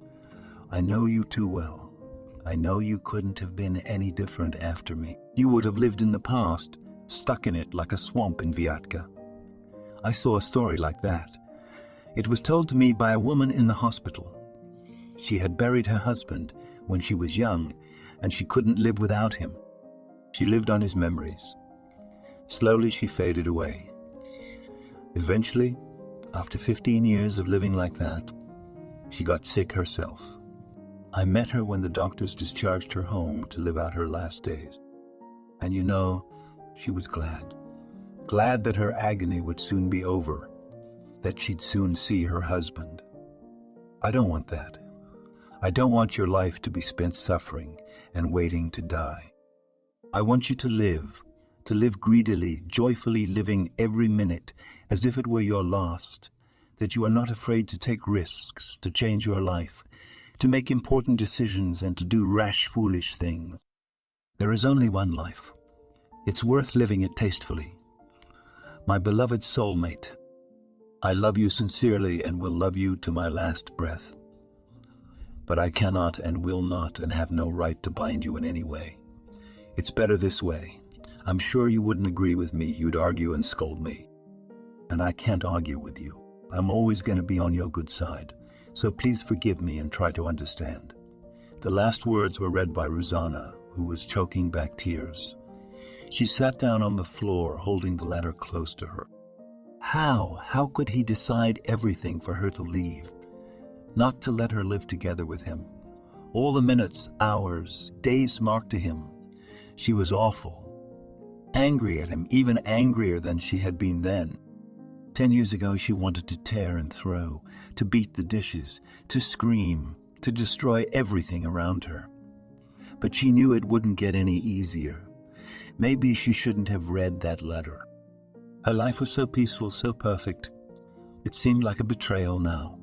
I know you too well. I know you couldn't have been any different after me. You would have lived in the past, stuck in it like a swamp in Vyatka. I saw a story like that. It was told to me by a woman in the hospital. She had buried her husband when she was young, and she couldn't live without him. She lived on his memories. Slowly she faded away. Eventually, after 15 years of living like that, she got sick herself. I met her when the doctors discharged her home to live out her last days. And you know, she was glad. Glad that her agony would soon be over, that she'd soon see her husband. I don't want that. I don't want your life to be spent suffering and waiting to die. I want you to live greedily, joyfully, living every minute as if it were your last, that you are not afraid to take risks, to change your life, to make important decisions and to do rash, foolish things. There is only one life. It's worth living it tastefully. My beloved soulmate, I love you sincerely and will love you to my last breath. But I cannot and will not and have no right to bind you in any way. It's better this way. I'm sure you wouldn't agree with me. You'd argue and scold me. And I can't argue with you. I'm always going to be on your good side. So please forgive me and try to understand. The last words were read by Rosanna, who was choking back tears. She sat down on the floor, holding the letter close to her. How could he decide everything for her to leave? Not to let her live together with him. All the minutes, hours, days marked to him. She was awful. Angry at him, even angrier than she had been then. 10 years ago, she wanted to tear and throw, to beat the dishes, to scream, to destroy everything around her. But she knew it wouldn't get any easier. Maybe she shouldn't have read that letter. Her life was so peaceful, so perfect. It seemed like a betrayal now.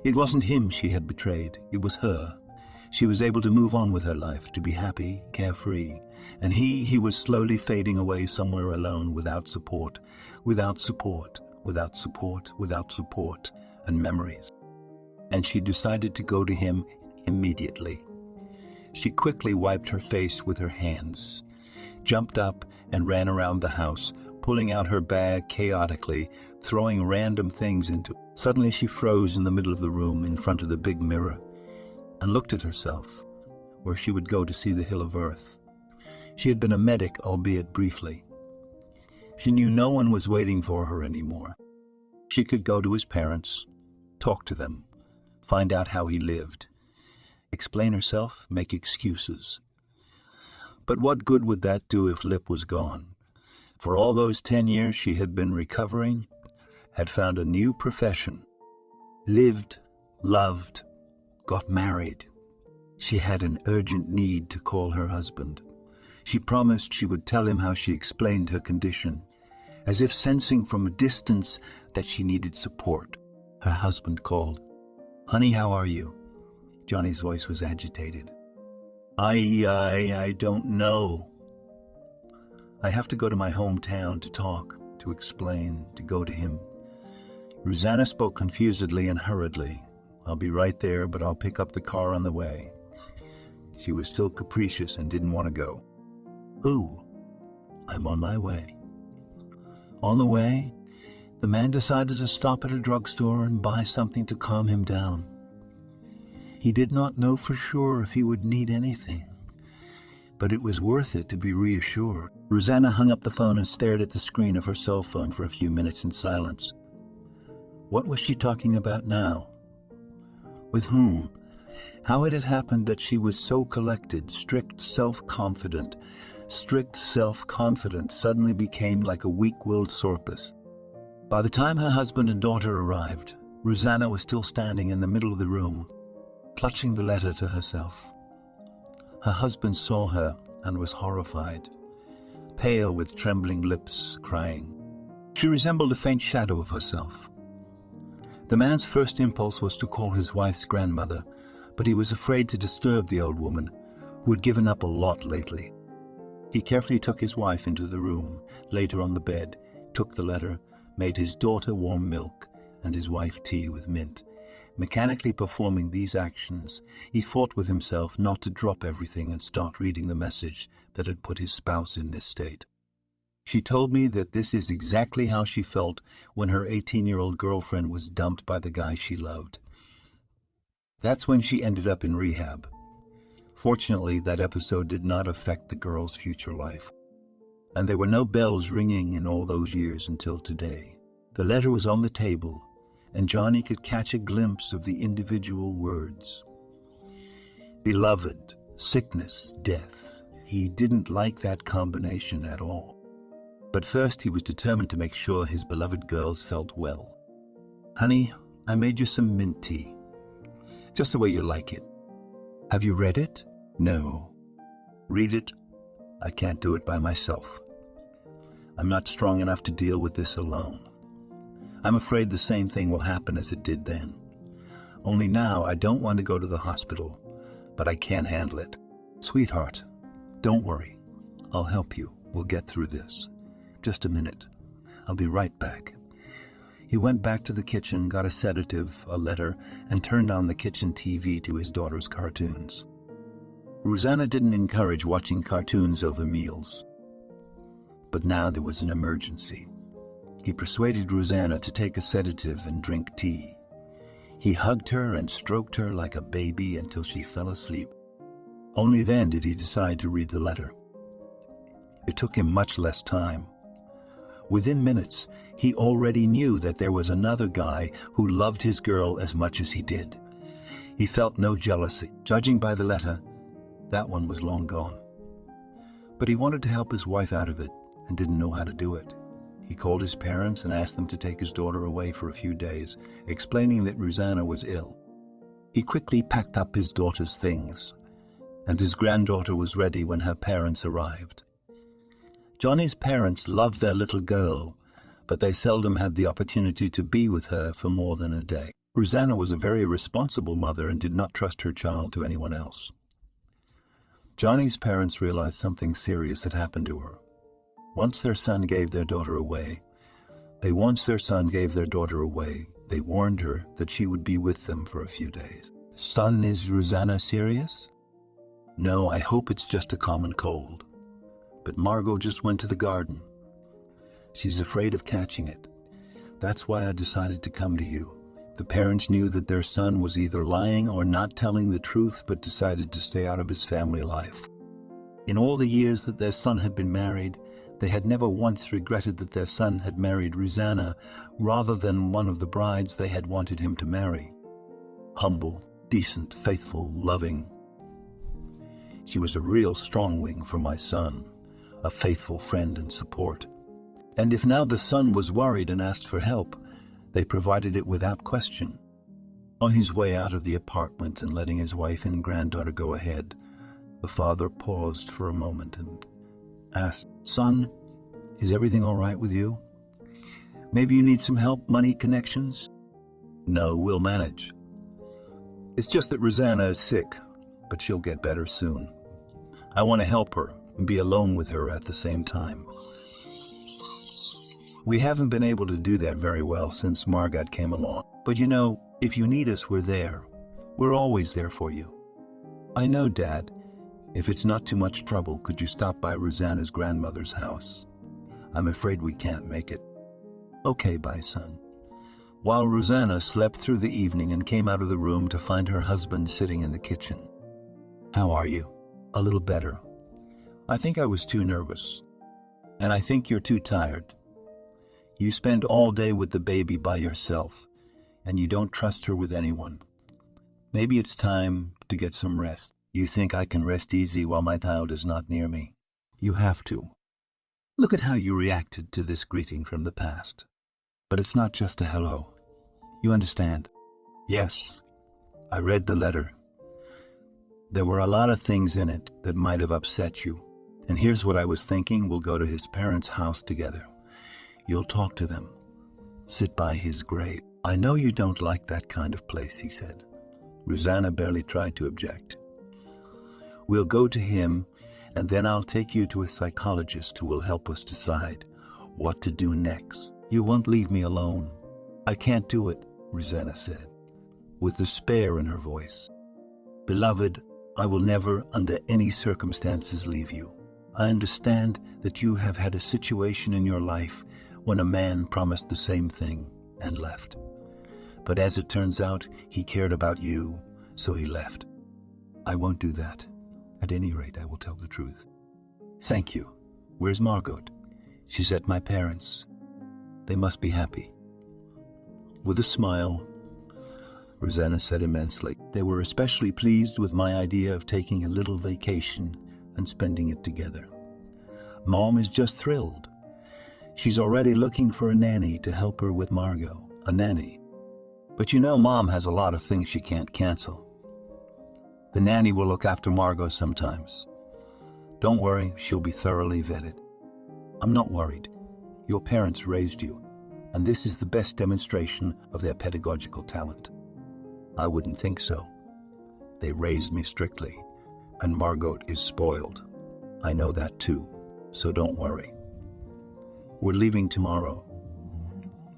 It wasn't him she had betrayed, it was her. She was able to move on with her life, to be happy, carefree. And he was slowly fading away somewhere alone, without support, without support, without support, without support, and memories. And she decided to go to him immediately. She quickly wiped her face with her hands, jumped up and ran around the house, pulling out her bag chaotically, throwing random things into it. Suddenly she froze in the middle of the room in front of the big mirror and looked at herself, where she would go to see the Hill of Earth. She had been a medic, albeit briefly. She knew no one was waiting for her anymore. She could go to his parents, talk to them, find out how he lived, explain herself, make excuses. But what good would that do if Lip was gone? For all those 10 years she had been recovering, had found a new profession, lived, loved, got married. She had an urgent need to call her husband. She promised she would tell him how she explained her condition, as if sensing from a distance that she needed support. Her husband called. "Honey, how are you?" Johnny's voice was agitated. I don't know. I have to go to my hometown to talk, to explain, to go to him. Rosanna spoke confusedly and hurriedly. "I'll be right there, but I'll pick up the car on the way." She was still capricious and didn't want to go. "Who?" "I'm on my way." On the way, the man decided to stop at a drugstore and buy something to calm him down. He did not know for sure if he would need anything, but it was worth it to be reassured. Rosanna hung up the phone and stared at the screen of her cell phone for a few minutes in silence. What was she talking about now? With whom? How had it happened that she was so collected, strict self-confident, suddenly became like a weak-willed sorpus? By the time her husband and daughter arrived, Rosanna was still standing in the middle of the room, clutching the letter to herself. Her husband saw her and was horrified, pale with trembling lips, crying. She resembled a faint shadow of herself. The man's first impulse was to call his wife's grandmother, but he was afraid to disturb the old woman, who had given up a lot lately. He carefully took his wife into the room, laid her on the bed, took the letter, made his daughter warm milk and his wife tea with mint. Mechanically performing these actions, he fought with himself not to drop everything and start reading the message that had put his spouse in this state. She told me that this is exactly how she felt when her 18-year-old girlfriend was dumped by the guy she loved. That's when she ended up in rehab. Fortunately, that episode did not affect the girl's future life, and there were no bells ringing in all those years until today. The letter was on the table, and Johnny could catch a glimpse of the individual words. Beloved, sickness, death. He didn't like that combination at all. But first he was determined to make sure his beloved girls felt well. "Honey, I made you some mint tea. Just the way you like it. Have you read it?" "No." "Read it. I can't do it by myself. I'm not strong enough to deal with this alone. I'm afraid the same thing will happen as it did then. Only now I don't want to go to the hospital, but I can't handle it. Sweetheart, don't worry. I'll help you. We'll get through this. Just a minute. I'll be right back." He went back to the kitchen, got a sedative, a letter, and turned on the kitchen TV to his daughter's cartoons. Rosanna didn't encourage watching cartoons over meals. But now there was an emergency. He persuaded Rosanna to take a sedative and drink tea. He hugged her and stroked her like a baby until she fell asleep. Only then did he decide to read the letter. It took him much less time. Within minutes, he already knew that there was another guy who loved his girl as much as he did. He felt no jealousy. Judging by the letter, that one was long gone. But he wanted to help his wife out of it and didn't know how to do it. He called his parents and asked them to take his daughter away for a few days, explaining that Rosanna was ill. He quickly packed up his daughter's things, and his granddaughter was ready when her parents arrived. Johnny's parents loved their little girl, but they seldom had the opportunity to be with her for more than a day. Rosanna was a very responsible mother and did not trust her child to anyone else. Johnny's parents realized something serious had happened to her. Once their son gave their daughter away, they warned her that she would be with them for a few days. "Son, is Rosanna serious?" "No, I hope it's just a common cold. But Margot just went to the garden. She's afraid of catching it. That's why I decided to come to you." The parents knew that their son was either lying or not telling the truth, but decided to stay out of his family life. In all the years that their son had been married, they had never once regretted that their son had married Rosanna rather than one of the brides they had wanted him to marry. humble, decent, faithful, loving. She was a real strong wing for my son, a faithful friend and support. And if now the son was worried and asked for help, they provided it without question. On his way out of the apartment and letting his wife and granddaughter go ahead, the father paused for a moment and asked, "Son, is everything all right with you? Maybe you need some help, money, connections?" "No, we'll manage. It's just that Rosanna is sick, but she'll get better soon. I want to help her and be alone with her at the same time. We haven't been able to do that very well since Margot came along. But you know, if you need us, we're there. We're always there for you." "I know, Dad. If it's not too much trouble, could you stop by Rosanna's grandmother's house? I'm afraid we can't make it." "Okay, bye, son." While Rosanna slept through the evening and came out of the room to find her husband sitting in the kitchen. "How are you?" "A little better. I think I was too nervous. And I think you're too tired. You spend all day with the baby by yourself, and you don't trust her with anyone. Maybe it's time to get some rest. You think I can rest easy while my child is not near me? You have to. Look at how you reacted to this greeting from the past. But it's not just a hello. You understand?" "Yes. I read the letter. There were a lot of things in it that might have upset you. And here's what I was thinking. We'll go to his parents' house together. You'll talk to them. Sit by his grave." "I know you don't like that kind of place," he said. Rosanna barely tried to object. "We'll go to him, and then I'll take you to a psychologist who will help us decide what to do next. You won't leave me alone." "I can't do it," Rosanna said, with despair in her voice. "Beloved, I will never, under any circumstances, leave you. I understand that you have had a situation in your life when a man promised the same thing and left. But as it turns out, he cared about you, so he left. I won't do that. At any rate, I will tell the truth." "Thank you. Where's Margot?" "She's at my parents'. They must be happy." With a smile, Rosanna said immensely, "They were especially pleased with my idea of taking a little vacation and spending it together. Mom is just thrilled. She's already looking for a nanny to help her with Margot. A nanny. But you know Mom has a lot of things she can't cancel. The nanny will look after Margot sometimes. Don't worry, she'll be thoroughly vetted." "I'm not worried. Your parents raised you, and this is the best demonstration of their pedagogical talent." "I wouldn't think so. They raised me strictly, and Margot is spoiled. I know that too, so don't worry. We're leaving tomorrow.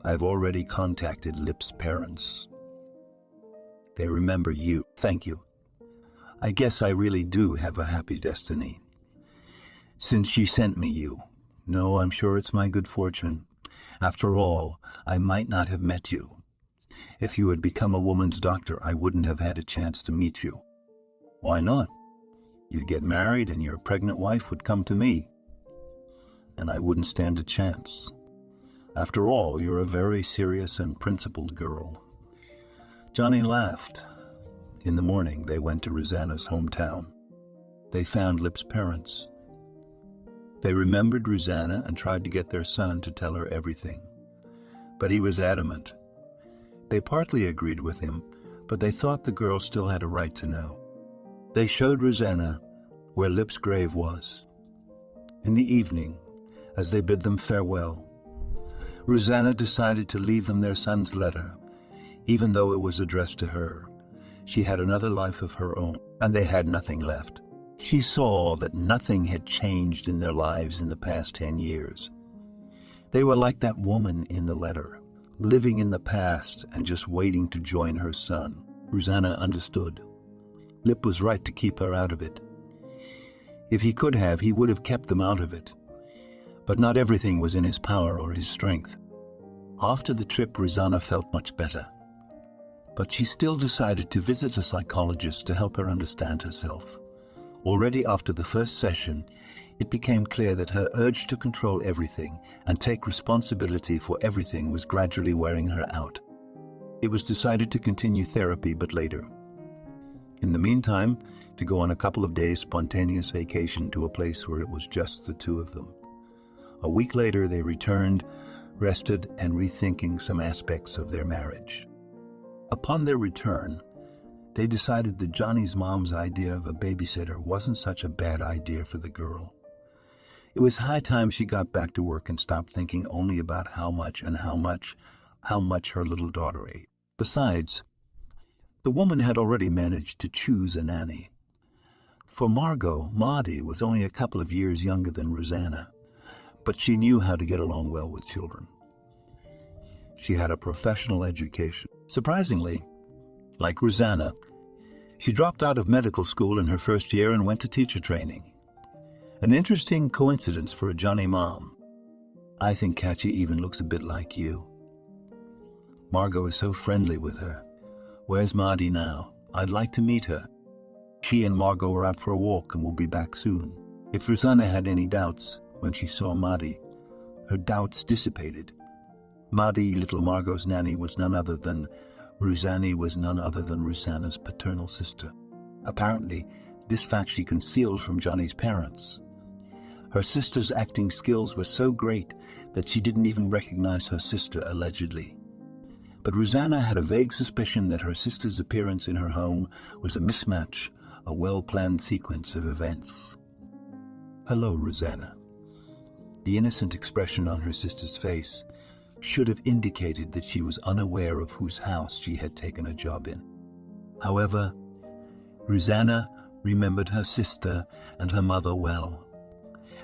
I've already contacted Lip's parents. They remember you." "Thank you. I guess I really do have a happy destiny, since she sent me you. No, I'm sure it's my good fortune. After all, I might not have met you. If you had become a woman's doctor, I wouldn't have had a chance to meet you." "Why not? You'd get married and your pregnant wife would come to me, and I wouldn't stand a chance. After all, you're a very serious and principled girl." Johnny laughed. In the morning, they went to Rosanna's hometown. They found Lip's parents. They remembered Rosanna and tried to get their son to tell her everything. But he was adamant. They partly agreed with him, but they thought the girl still had a right to know. They showed Rosanna where Lip's grave was. In the evening, as they bid them farewell, Rosanna decided to leave them their son's letter, even though it was addressed to her. She had another life of her own, and they had nothing left. She saw that nothing had changed in their lives in the past 10 years. They were like that woman in the letter, living in the past and just waiting to join her son. Rosanna understood. Lip was right to keep her out of it. If he could have, he would have kept them out of it. But not everything was in his power or his strength. After the trip, Rosanna felt much better. But she still decided to visit a psychologist to help her understand herself. Already after the first session, it became clear that her urge to control everything and take responsibility for everything was gradually wearing her out. It was decided to continue therapy, but later. In the meantime, to go on a couple of days' spontaneous vacation to a place where it was just the two of them. A week later, they returned, rested, and rethinking some aspects of their marriage. Upon their return, they decided that Johnny's mom's idea of a babysitter wasn't such a bad idea for the girl. It was high time she got back to work and stopped thinking only about how much her little daughter ate. Besides, the woman had already managed to choose a nanny. For Margot, Maudie was only a couple of years younger than Rosanna, but she knew how to get along well with children. She had a professional education. Surprisingly, like Rosanna, she dropped out of medical school in her first year and went to teacher training. An interesting coincidence for a Johnny mom. I think Katya even looks a bit like you. Margot is so friendly with her. Where's Maudie now? I'd like to meet her. She and Margot are out for a walk and will be back soon. If Rosanna had any doubts when she saw Maudie, her doubts dissipated. Maudie, little Margot's nanny, was none other than Rosanna's paternal sister. Apparently, this fact she concealed from Johnny's parents. Her sister's acting skills were so great that she didn't even recognize her sister, allegedly. But Rosanna had a vague suspicion that her sister's appearance in her home was a mismatch, a well-planned sequence of events. Hello, Rosanna. The innocent expression on her sister's face should have indicated that she was unaware of whose house she had taken a job in. However, Rosanna remembered her sister and her mother well,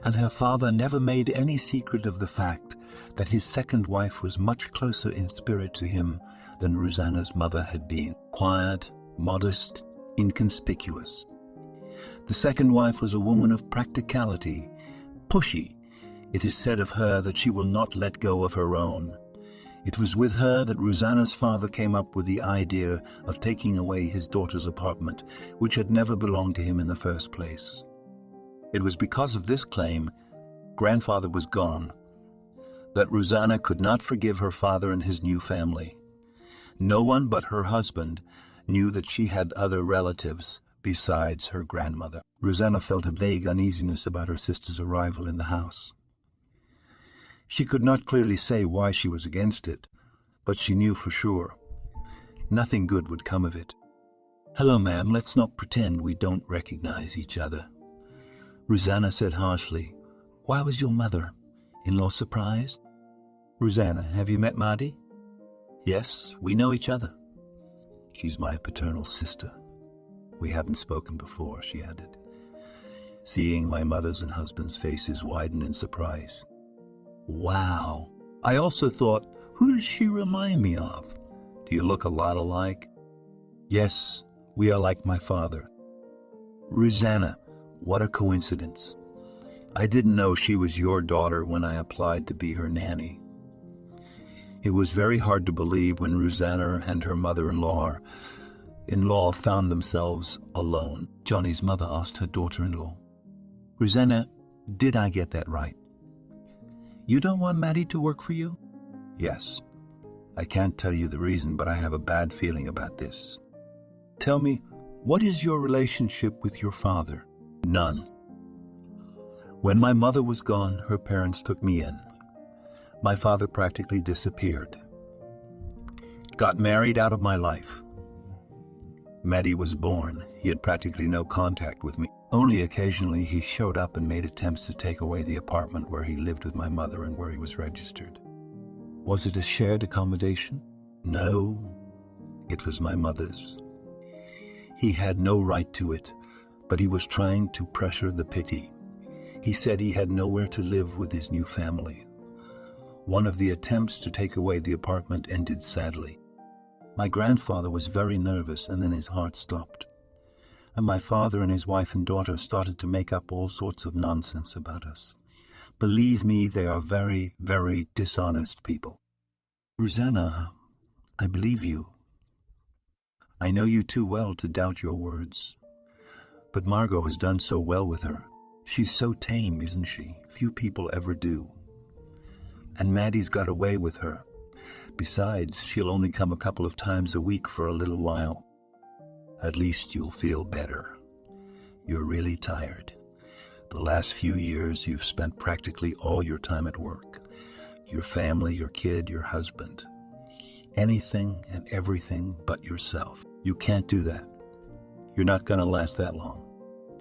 and her father never made any secret of the fact that his second wife was much closer in spirit to him than Rosanna's mother had been. Quiet, modest, inconspicuous. The second wife was a woman of practicality, pushy. It is said of her that she will not let go of her own. It was with her that Rosanna's father came up with the idea of taking away his daughter's apartment, which had never belonged to him in the first place. It was because of this claim, grandfather was gone, that Rosanna could not forgive her father and his new family. No one but her husband knew that she had other relatives besides her grandmother. Rosanna felt a vague uneasiness about her sister's arrival in the house. She could not clearly say why she was against it, but she knew for sure. Nothing good would come of it. Hello, ma'am, let's not pretend we don't recognize each other. Rosanna said harshly. Why was your mother-in-law surprised? Rosanna, have you met Maudie? Yes, we know each other. She's my paternal sister. We haven't spoken before, she added, seeing my mother's and husband's faces widen in surprise. Wow. I also thought, who does she remind me of? Do you look a lot alike? Yes, we are like my father. Rosanna, what a coincidence. I didn't know she was your daughter when I applied to be her nanny. It was very hard to believe when Rosanna and her mother-in-law found themselves alone. Johnny's mother asked her daughter-in-law, Rosanna, did I get that right? You don't want Maddie to work for you? Yes. I can't tell you the reason, but I have a bad feeling about this. Tell me, what is your relationship with your father? None. When my mother was gone, her parents took me in. My father practically disappeared. Got married out of my life. Maddie was born. He had practically no contact with me. Only occasionally he showed up and made attempts to take away the apartment where he lived with my mother and where he was registered. Was it a shared accommodation? No, it was my mother's. He had no right to it, but he was trying to pressure the pity. He said he had nowhere to live with his new family. One of the attempts to take away the apartment ended sadly. My grandfather was very nervous, and then his heart stopped. And my father and his wife and daughter started to make up all sorts of nonsense about us. Believe me, they are very, very dishonest people. Rosanna, I believe you. I know you too well to doubt your words. But Margot has done so well with her. She's so tame, isn't she? Few people ever do. And Maddie's got away with her. Besides, she'll only come a couple of times a week for a little while. At least you'll feel better. You're really tired. The last few years, you've spent practically all your time at work. Your family, your kid, your husband. Anything and everything but yourself. You can't do that. You're not going to last that long.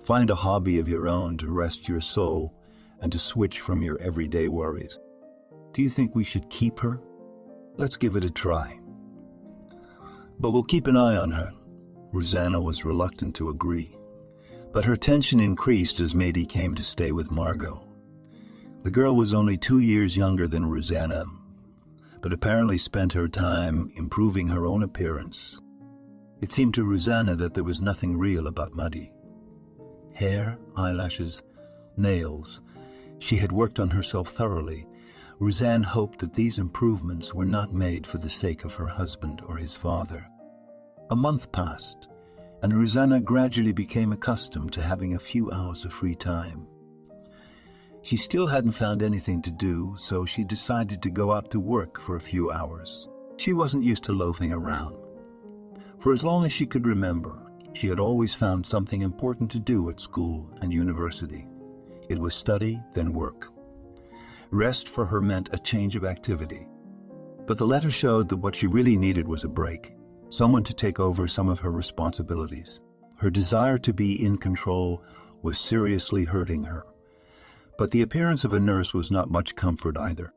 Find a hobby of your own to rest your soul and to switch from your everyday worries. Do you think we should keep her? Let's give it a try. But we'll keep an eye on her. Rosanna was reluctant to agree. But her tension increased as Maddie came to stay with Margot. The girl was only 2 years younger than Rosanna, but apparently spent her time improving her own appearance. It seemed to Rosanna that there was nothing real about Maddie. Hair, eyelashes, nails. She had worked on herself thoroughly. Rosanne hoped that these improvements were not made for the sake of her husband or his father. A month passed, and Rosanna gradually became accustomed to having a few hours of free time. She still hadn't found anything to do, so she decided to go out to work for a few hours. She wasn't used to loafing around. For as long as she could remember, she had always found something important to do at school and university. It was study, then work. Rest for her meant a change of activity. But the letter showed that what she really needed was a break, someone to take over some of her responsibilities. Her desire to be in control was seriously hurting her. But the appearance of a nurse was not much comfort either.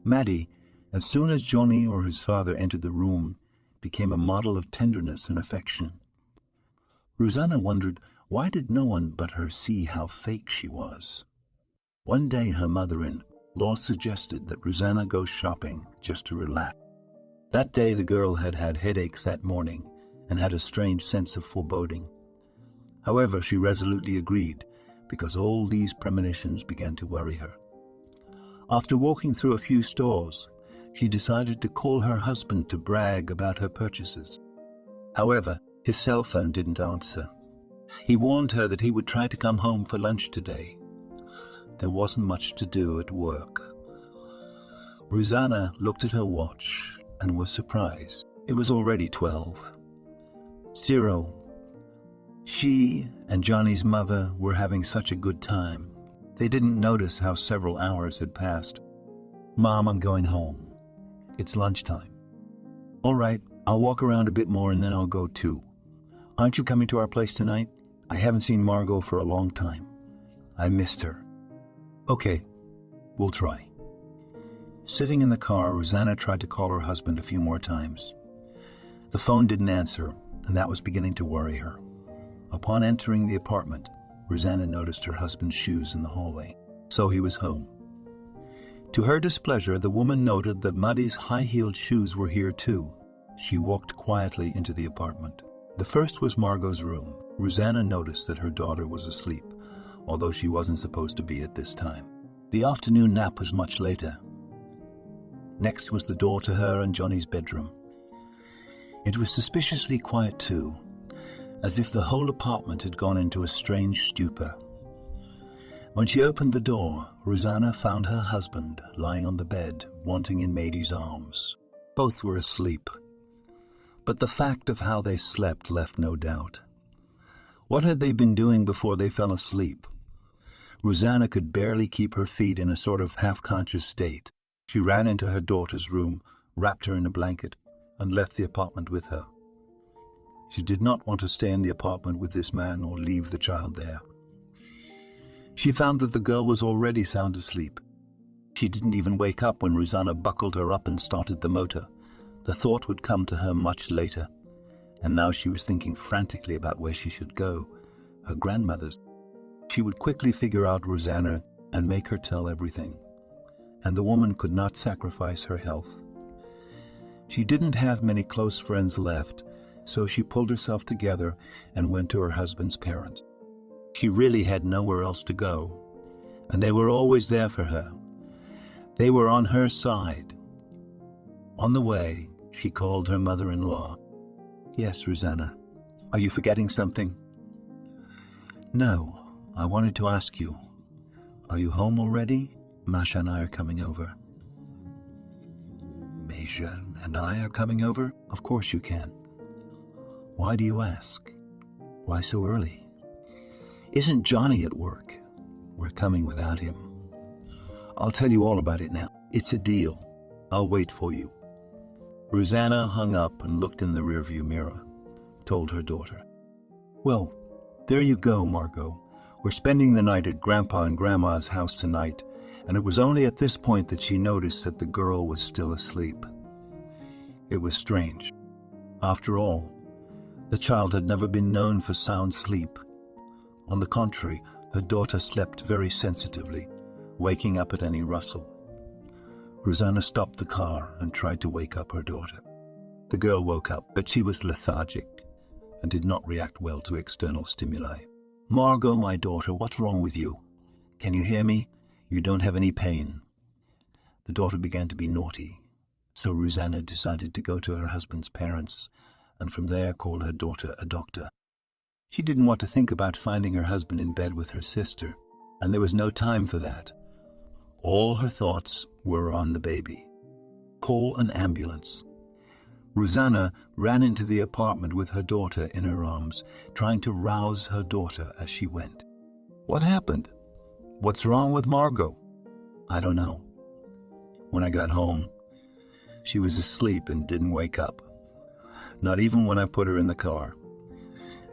Maddie, as soon as Johnny or his father entered the room, became a model of tenderness and affection. Rosanna wondered, why did no one but her see how fake she was? One day her mother-in-law suggested that Rosanna go shopping just to relax. That day the girl had had headaches that morning and had a strange sense of foreboding. However, she resolutely agreed, because all these premonitions began to worry her. After walking through a few stores, she decided to call her husband to brag about her purchases. However, his cell phone didn't answer. He warned her that he would try to come home for lunch today. There wasn't much to do at work. Rosanna looked at her watch and was surprised. It was already 12:00. She and Johnny's mother were having such a good time. They didn't notice how several hours had passed. "Mom, I'm going home. It's lunchtime." "All right, I'll walk around a bit more and then I'll go too. Aren't you coming to our place tonight? I haven't seen Margot for a long time. I missed her." "Okay, we'll try." Sitting in the car, Rosanna tried to call her husband a few more times. The phone didn't answer, and that was beginning to worry her. Upon entering the apartment, Rosanna noticed her husband's shoes in the hallway. So he was home. To her displeasure, the woman noted that Maddie's high-heeled shoes were here too. She walked quietly into the apartment. The first was Margot's room. Rosanna noticed that her daughter was asleep, although she wasn't supposed to be at this time. The afternoon nap was much later. Next was the door to her and Johnny's bedroom. It was suspiciously quiet too, as if the whole apartment had gone into a strange stupor. When she opened the door, Rosanna found her husband lying on the bed, wanting in Maddie's arms. Both were asleep, but the fact of how they slept left no doubt. What had they been doing before they fell asleep? Rosanna could barely keep her feet in a sort of half-conscious state. She ran into her daughter's room, wrapped her in a blanket, and left the apartment with her. She did not want to stay in the apartment with this man or leave the child there. She found that the girl was already sound asleep. She didn't even wake up when Rosanna buckled her up and started the motor. The thought would come to her much later, and now she was thinking frantically about where she should go, her grandmother's. She would quickly figure out Rosanna and make her tell everything, and the woman could not sacrifice her health. She didn't have many close friends left, so she pulled herself together and went to her husband's parents. She really had nowhere else to go, and they were always there for her. They were on her side. On the way, she called her mother-in-law. "Yes, Rosanna. Are you forgetting something?" "No, I wanted to ask you. Are you home already? Masha and I are coming over." Asia and I are coming over? Of course you can. Why do you ask? Why so early? Isn't Johnny at work? We're coming without him. I'll tell you all about it now. It's a deal. I'll wait for you. Rosanna hung up and looked in the rearview mirror, told her daughter. Well, there you go, Margot. We're spending the night at Grandpa and Grandma's house tonight, and it was only at this point that she noticed that the girl was still asleep. It was strange. After all, the child had never been known for sound sleep. On the contrary, her daughter slept very sensitively, waking up at any rustle. Rosanna stopped the car and tried to wake up her daughter. The girl woke up, but she was lethargic and did not react well to external stimuli. Margot, my daughter, what's wrong with you? Can you hear me? You don't have any pain. The daughter began to be naughty, so Rosanna decided to go to her husband's parents and from there call her daughter a doctor. She didn't want to think about finding her husband in bed with her sister, and there was no time for that. All her thoughts were on the baby. Call an ambulance. Rosanna ran into the apartment with her daughter in her arms, trying to rouse her daughter as she went. What happened? What's wrong with Margot? I don't know. When I got home, she was asleep and didn't wake up. Not even when I put her in the car.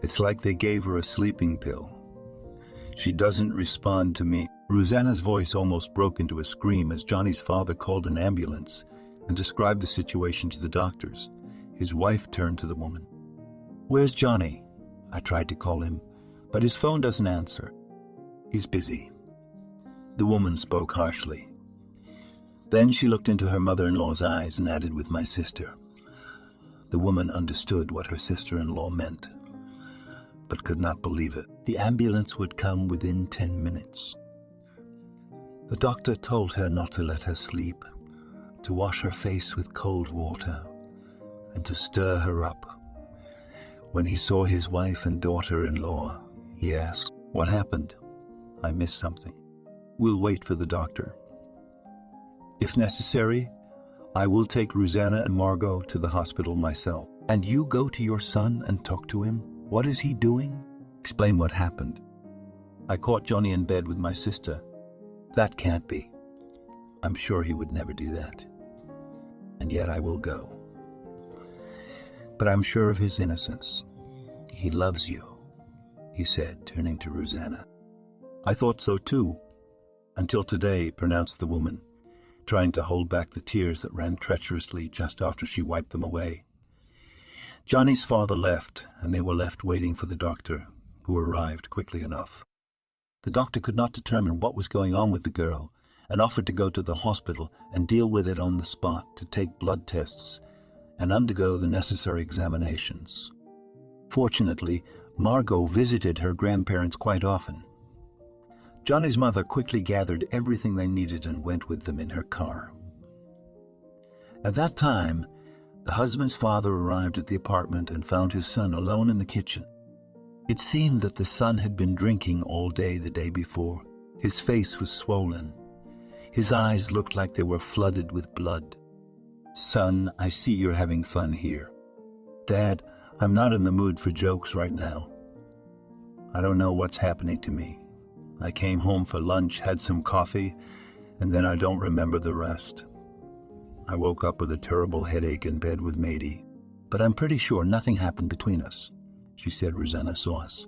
It's like they gave her a sleeping pill. She doesn't respond to me. Rosanna's voice almost broke into a scream as Johnny's father called an ambulance and described the situation to the doctors. His wife turned to the woman. Where's Johnny? I tried to call him, but his phone doesn't answer. He's busy. The woman spoke harshly. Then she looked into her mother-in-law's eyes and added, with my sister. The woman understood what her sister-in-law meant, but could not believe it. The ambulance would come within 10 minutes. The doctor told her not to let her sleep, to wash her face with cold water, and to stir her up. When he saw his wife and daughter-in-law, he asked, What happened? I missed something. We'll wait for the doctor. If necessary, I will take Rosanna and Margot to the hospital myself. And you go to your son and talk to him? What is he doing? Explain what happened. I caught Johnny in bed with my sister. That can't be. I'm sure he would never do that. And yet I will go. But I'm sure of his innocence. He loves you, he said, turning to Rosanna. I thought so too, until today, pronounced the woman, trying to hold back the tears that ran treacherously just after she wiped them away. Johnny's father left, and they were left waiting for the doctor, who arrived quickly enough. The doctor could not determine what was going on with the girl and offered to go to the hospital and deal with it on the spot, to take blood tests and undergo the necessary examinations. Fortunately, Margot visited her grandparents quite often. Johnny's mother quickly gathered everything they needed and went with them in her car. At that time, the husband's father arrived at the apartment and found his son alone in the kitchen. It seemed that the son had been drinking all day the day before. His face was swollen. His eyes looked like they were flooded with blood. Son, I see you're having fun here. Dad, I'm not in the mood for jokes right now. I don't know what's happening to me. I came home for lunch, had some coffee, and then I don't remember the rest. I woke up with a terrible headache in bed with Mady, but I'm pretty sure nothing happened between us. She said Rosanna saw us,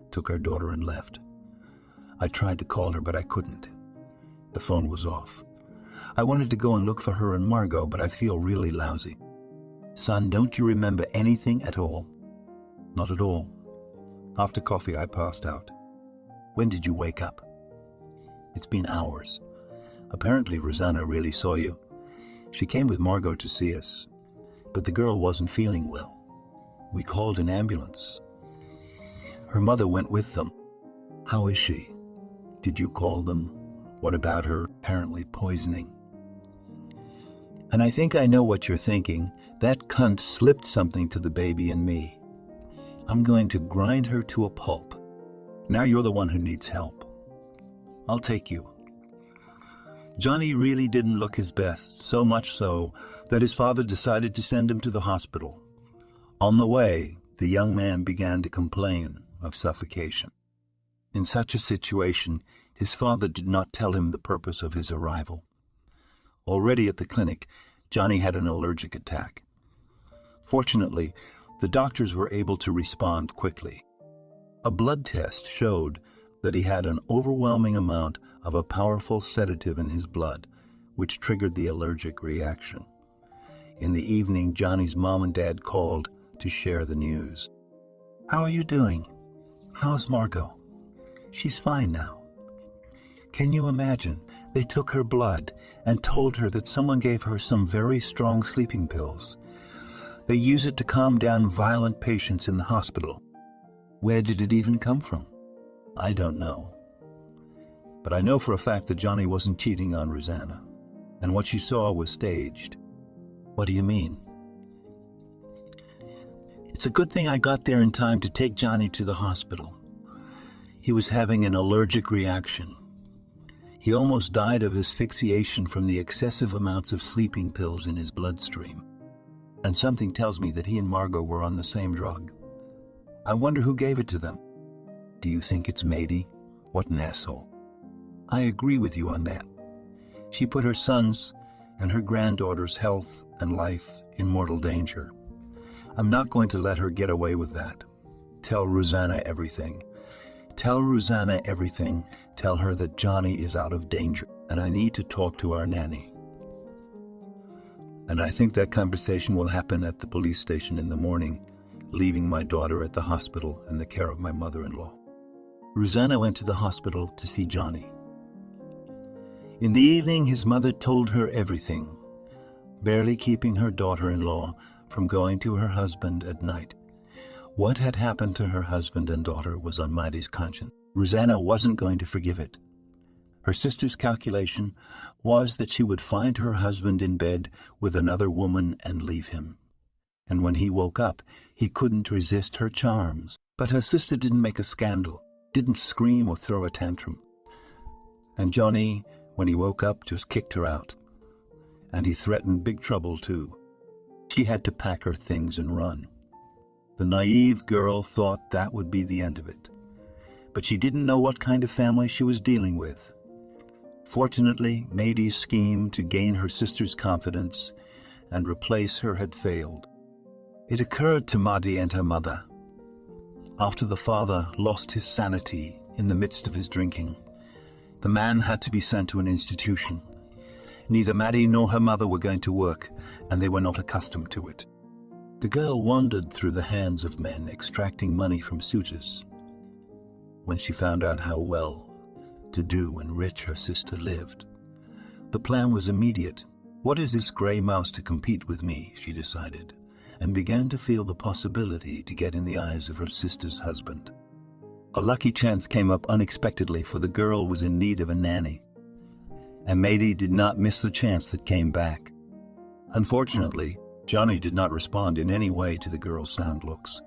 took our daughter and left. I tried to call her, but I couldn't. The phone was off. I wanted to go and look for her and Margot, but I feel really lousy. Son, don't you remember anything at all? Not at all. After coffee, I passed out. When did you wake up? It's been hours. Apparently, Rosanna really saw you. She came with Margot to see us, but the girl wasn't feeling well. We called an ambulance. Her mother went with them. How is she? Did you call them? What about her apparently poisoning? And I think I know what you're thinking. That cunt slipped something to the baby and me. I'm going to grind her to a pulp. Now you're the one who needs help. I'll take you. Johnny really didn't look his best, so much so that his father decided to send him to the hospital. On the way, the young man began to complain of suffocation. In such a situation, his father did not tell him the purpose of his arrival. Already at the clinic, Johnny had an allergic attack. Fortunately, the doctors were able to respond quickly. A blood test showed that he had an overwhelming amount of a powerful sedative in his blood, which triggered the allergic reaction. In the evening, Johnny's mom and dad called to share the news. "How are you doing? How's Margot?" "She's fine now." Can you imagine? They took her blood and told her that someone gave her some very strong sleeping pills. They use it to calm down violent patients in the hospital. Where did it even come from? I don't know. But I know for a fact that Johnny wasn't cheating on Rosanna, and what she saw was staged. What do you mean? It's a good thing I got there in time to take Johnny to the hospital. He was having an allergic reaction. He almost died of asphyxiation from the excessive amounts of sleeping pills in his bloodstream. And something tells me that he and Margot were on the same drug. I wonder who gave it to them. Do you think it's Mady? What an asshole. I agree with you on that. She put her son's and her granddaughter's health and life in mortal danger. I'm not going to let her get away with that. Tell Rosanna everything. Tell Rosanna everything. Tell her that Johnny is out of danger, and I need to talk to our nanny. And I think that conversation will happen at the police station in the morning, leaving my daughter at the hospital in the care of my mother-in-law. Rosanna went to the hospital to see Johnny. In the evening, his mother told her everything, barely keeping her daughter-in-law from going to her husband at night. What had happened to her husband and daughter was on Maddie's conscience. Rosanna wasn't going to forgive it. Her sister's calculation was that she would find her husband in bed with another woman and leave him. And when he woke up, he couldn't resist her charms. But her sister didn't make a scandal, didn't scream or throw a tantrum. And Johnny, when he woke up, just kicked her out. And he threatened big trouble, too. She had to pack her things and run. The naive girl thought that would be the end of it. But she didn't know what kind of family she was dealing with. Fortunately, Mady's scheme to gain her sister's confidence and replace her had failed. It occurred to Maddie and her mother. After the father lost his sanity in the midst of his drinking, the man had to be sent to an institution. Neither Maddie nor her mother were going to work, and they were not accustomed to it. The girl wandered through the hands of men, extracting money from suitors. When she found out how well-to-do and rich her sister lived, the plan was immediate. What is this gray mouse to compete with me, she decided, and began to feel the possibility to get in the eyes of her sister's husband. A lucky chance came up unexpectedly, for the girl was in need of a nanny, and Mady did not miss the chance that came back. Unfortunately, Johnny did not respond in any way to the girl's sound looks,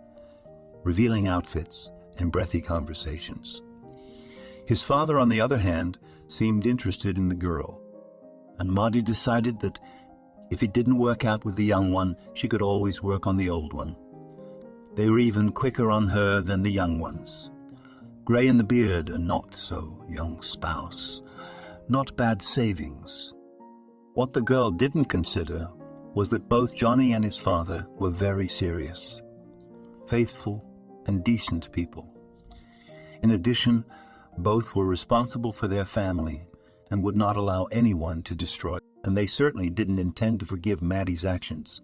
revealing outfits and breathy conversations. His father, on the other hand, seemed interested in the girl, and Maddie decided that if it didn't work out with the young one, she could always work on the old one. They were even quicker on her than the young ones. Gray in the beard, a not-so-young spouse. Not bad savings. What the girl didn't consider was that both Johnny and his father were very serious, faithful, and decent people. In addition, both were responsible for their family and would not allow anyone to destroy, and they certainly didn't intend to forgive Maddie's actions.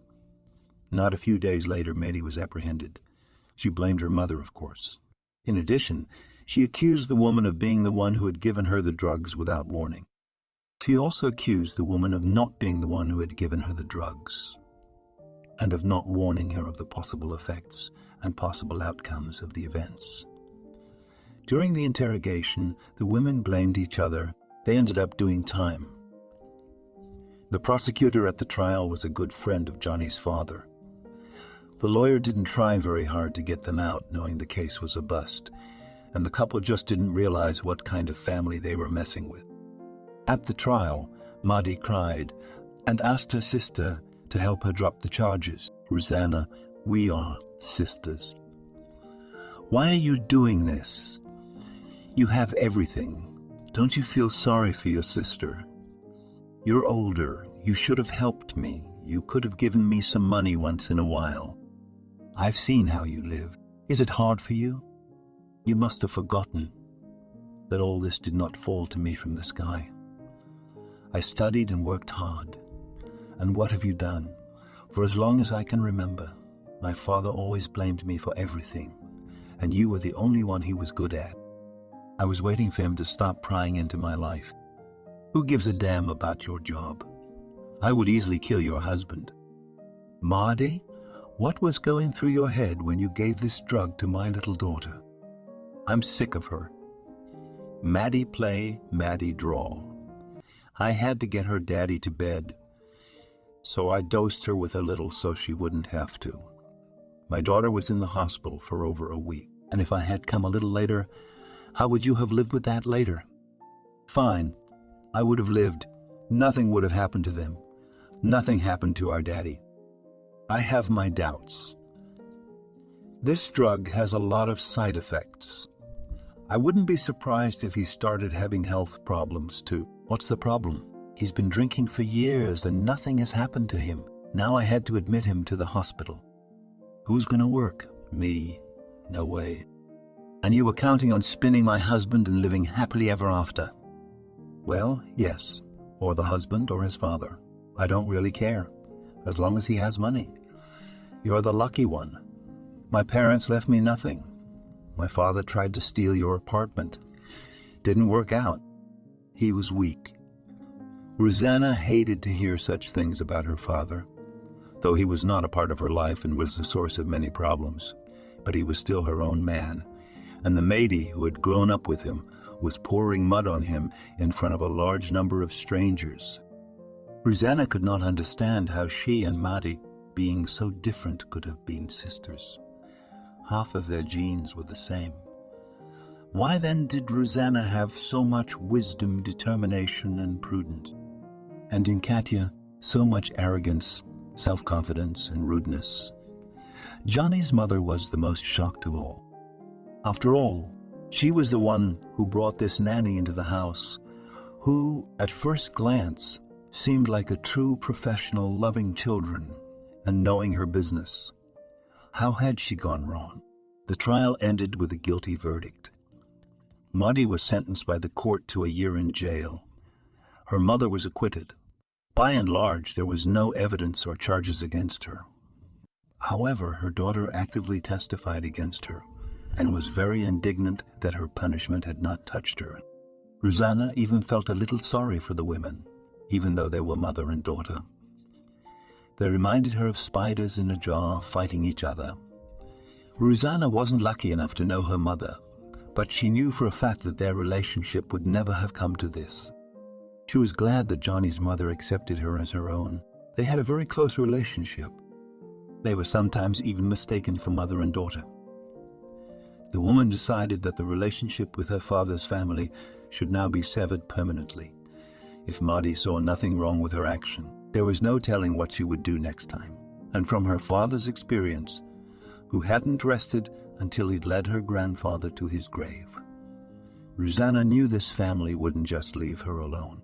Not a few days later, Maddie was apprehended. She blamed her mother, of course. In addition, she accused the woman of being the one who had given her the drugs without warning. She also accused the woman of not being the one who had given her the drugs, and of not warning her of the possible effects and possible outcomes of the events. During the interrogation, the women blamed each other. They ended up doing time. The prosecutor at the trial was a good friend of Johnny's father. The lawyer didn't try very hard to get them out, knowing the case was a bust, and the couple just didn't realize what kind of family they were messing with. At the trial, Maddie cried and asked her sister to help her drop the charges. Rosanna, we are sisters. Why are you doing this? You have everything. Don't you feel sorry for your sister? You're older. You should have helped me. You could have given me some money once in a while. I've seen how you live. Is it hard for you? You must have forgotten that all this did not fall to me from the sky. I studied and worked hard. And what have you done? For as long as I can remember, my father always blamed me for everything, and you were the only one he was good at. I was waiting for him to stop prying into my life. Who gives a damn about your job? I would easily kill your husband. Maddie, what was going through your head when you gave this drug to my little daughter? I'm sick of her. Maddie play, Maddie draw. I had to get her daddy to bed, so I dosed her with a little so she wouldn't have to. My daughter was in the hospital for over a week, and if I had come a little later, how would you have lived with that later? Fine, I would have lived. Nothing would have happened to them. Nothing happened to our daddy. I have my doubts. This drug has a lot of side effects. I wouldn't be surprised if he started having health problems too. What's the problem? He's been drinking for years and nothing has happened to him. Now I had to admit him to the hospital. Who's gonna work? Me? No way. And you were counting on spinning my husband and living happily ever after? Well, yes. Or the husband or his father. I don't really care, as long as he has money. You're the lucky one. My parents left me nothing. My father tried to steal your apartment. Didn't work out. He was weak. Rosanna hated to hear such things about her father, though he was not a part of her life and was the source of many problems. But he was still her own man, and the maidie who had grown up with him was pouring mud on him in front of a large number of strangers. Rosanna could not understand how she and Maddie, being so different, could have been sisters. Half of their genes were the same. Why then did Rosanna have so much wisdom, determination, and prudence? And in Katya, so much arrogance, self-confidence, and rudeness? Johnny's mother was the most shocked of all. After all, she was the one who brought this nanny into the house, who, at first glance, seemed like a true professional loving children and knowing her business. How had she gone wrong? The trial ended with a guilty verdict. Maddie was sentenced by the court to a year in jail. Her mother was acquitted. By and large, there was no evidence or charges against her. However, her daughter actively testified against her and was very indignant that her punishment had not touched her. Rosanna even felt a little sorry for the women, even though they were mother and daughter. They reminded her of spiders in a jar fighting each other. Rosanna wasn't lucky enough to know her mother, but she knew for a fact that their relationship would never have come to this. She was glad that Johnny's mother accepted her as her own. They had a very close relationship. They were sometimes even mistaken for mother and daughter. The woman decided that the relationship with her father's family should now be severed permanently. If Maddie saw nothing wrong with her action, there was no telling what she would do next time. And from her father's experience, who hadn't rested until he'd led her grandfather to his grave, Rosanna knew this family wouldn't just leave her alone.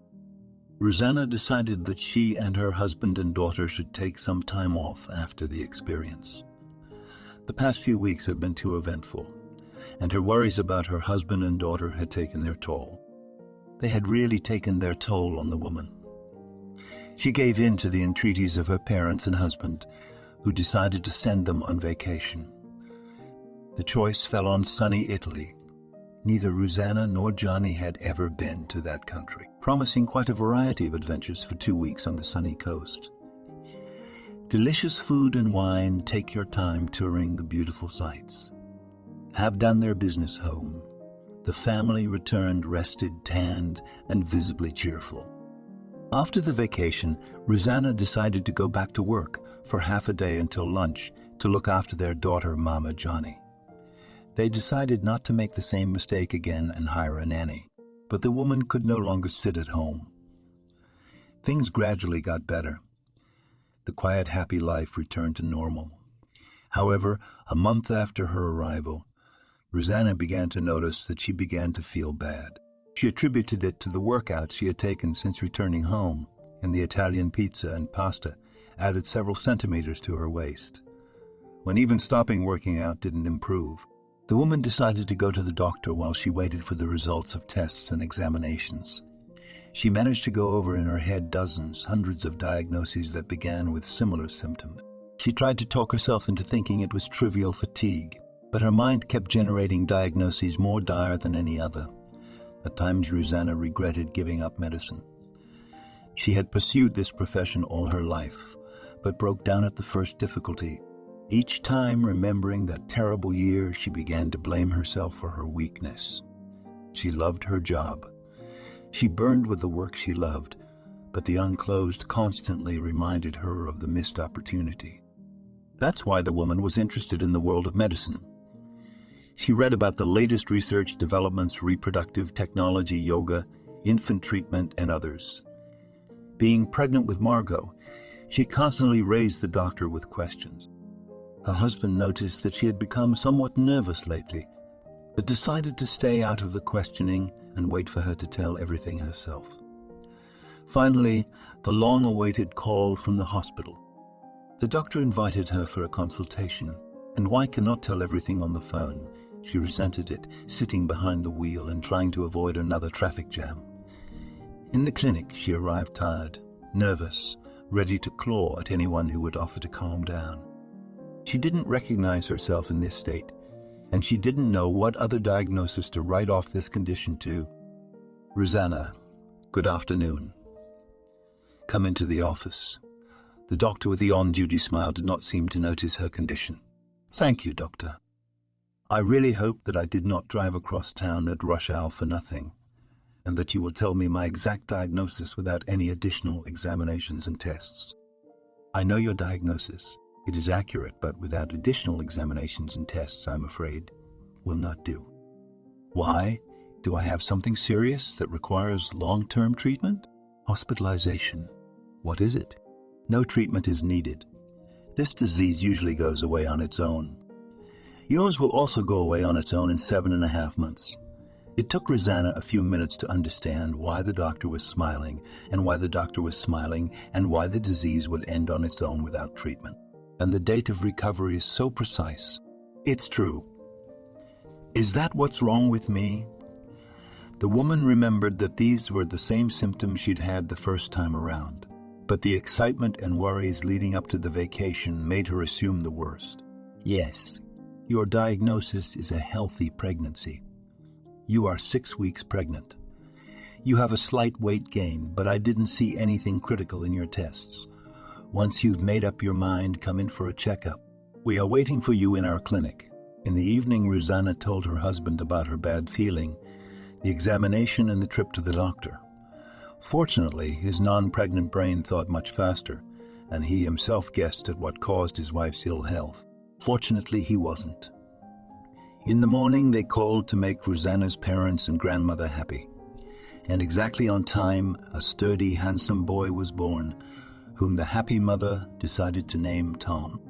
Rosanna decided that she and her husband and daughter should take some time off after the experience. The past few weeks had been too eventful, and her worries about her husband and daughter had taken their toll. They had really taken their toll on the woman. She gave in to the entreaties of her parents and husband, who decided to send them on vacation. The choice fell on sunny Italy. Neither Rosanna nor Johnny had ever been to that country, promising quite a variety of adventures for 2 weeks on the sunny coast. Delicious food and wine take your time touring the beautiful sights. Have done their business home. The family returned rested, tanned, and visibly cheerful. After the vacation, Rosanna decided to go back to work for half a day until lunch to look after their daughter, Mama Johnny. They decided not to make the same mistake again and hire a nanny, but the woman could no longer sit at home. Things gradually got better. The quiet, happy life returned to normal. However, a month after her arrival, Rosanna began to notice that she began to feel bad. She attributed it to the workouts she had taken since returning home, and the Italian pizza and pasta added several centimeters to her waist. When even stopping working out didn't improve, the woman decided to go to the doctor while she waited for the results of tests and examinations. She managed to go over in her head dozens, hundreds of diagnoses that began with similar symptoms. She tried to talk herself into thinking it was trivial fatigue, but her mind kept generating diagnoses more dire than any other. At times, Rosanna regretted giving up medicine. She had pursued this profession all her life, but broke down at the first difficulty. Each time, remembering that terrible year, she began to blame herself for her weakness. She loved her job. She burned with the work she loved, but the unclosed constantly reminded her of the missed opportunity. That's why the woman was interested in the world of medicine. She read about the latest research developments, reproductive technology, yoga, infant treatment, and others. Being pregnant with Margot, she constantly raised the doctor with questions. Her husband noticed that she had become somewhat nervous lately, but decided to stay out of the questioning and wait for her to tell everything herself. Finally, the long-awaited call from the hospital. The doctor invited her for a consultation, and why cannot tell everything on the phone? She resented it, sitting behind the wheel and trying to avoid another traffic jam. In the clinic, she arrived tired, nervous, ready to claw at anyone who would offer to calm down. She didn't recognize herself in this state, and she didn't know what other diagnosis to write off this condition to. Rosanna, good afternoon. Come into the office. The doctor with the on-duty smile did not seem to notice her condition. Thank you, doctor. I really hope that I did not drive across town at rush hour for nothing, and that you will tell me my exact diagnosis without any additional examinations and tests. I know your diagnosis. It is accurate, but without additional examinations and tests, I'm afraid, will not do. Why? Do I have something serious that requires long-term treatment? Hospitalization. What is it? No treatment is needed. This disease usually goes away on its own. Yours will also go away on its own in 7.5 months. It took Rosanna a few minutes to understand why the doctor was smiling, and why the doctor was smiling, and why the disease would end on its own without treatment. And the date of recovery is so precise. It's true. Is that what's wrong with me? The woman remembered that these were the same symptoms she'd had the first time around, but the excitement and worries leading up to the vacation made her assume the worst. Yes, your diagnosis is a healthy pregnancy. You are 6 weeks pregnant. You have a slight weight gain, but I didn't see anything critical in your tests. Once you've made up your mind, come in for a checkup. We are waiting for you in our clinic. In the evening, Rosanna told her husband about her bad feeling, the examination and the trip to the doctor. Fortunately, his non-pregnant brain thought much faster, and he himself guessed at what caused his wife's ill health. Fortunately, he wasn't. In the morning, they called to make Rosanna's parents and grandmother happy. And exactly on time, a sturdy, handsome boy was born, whom the happy mother decided to name Tom.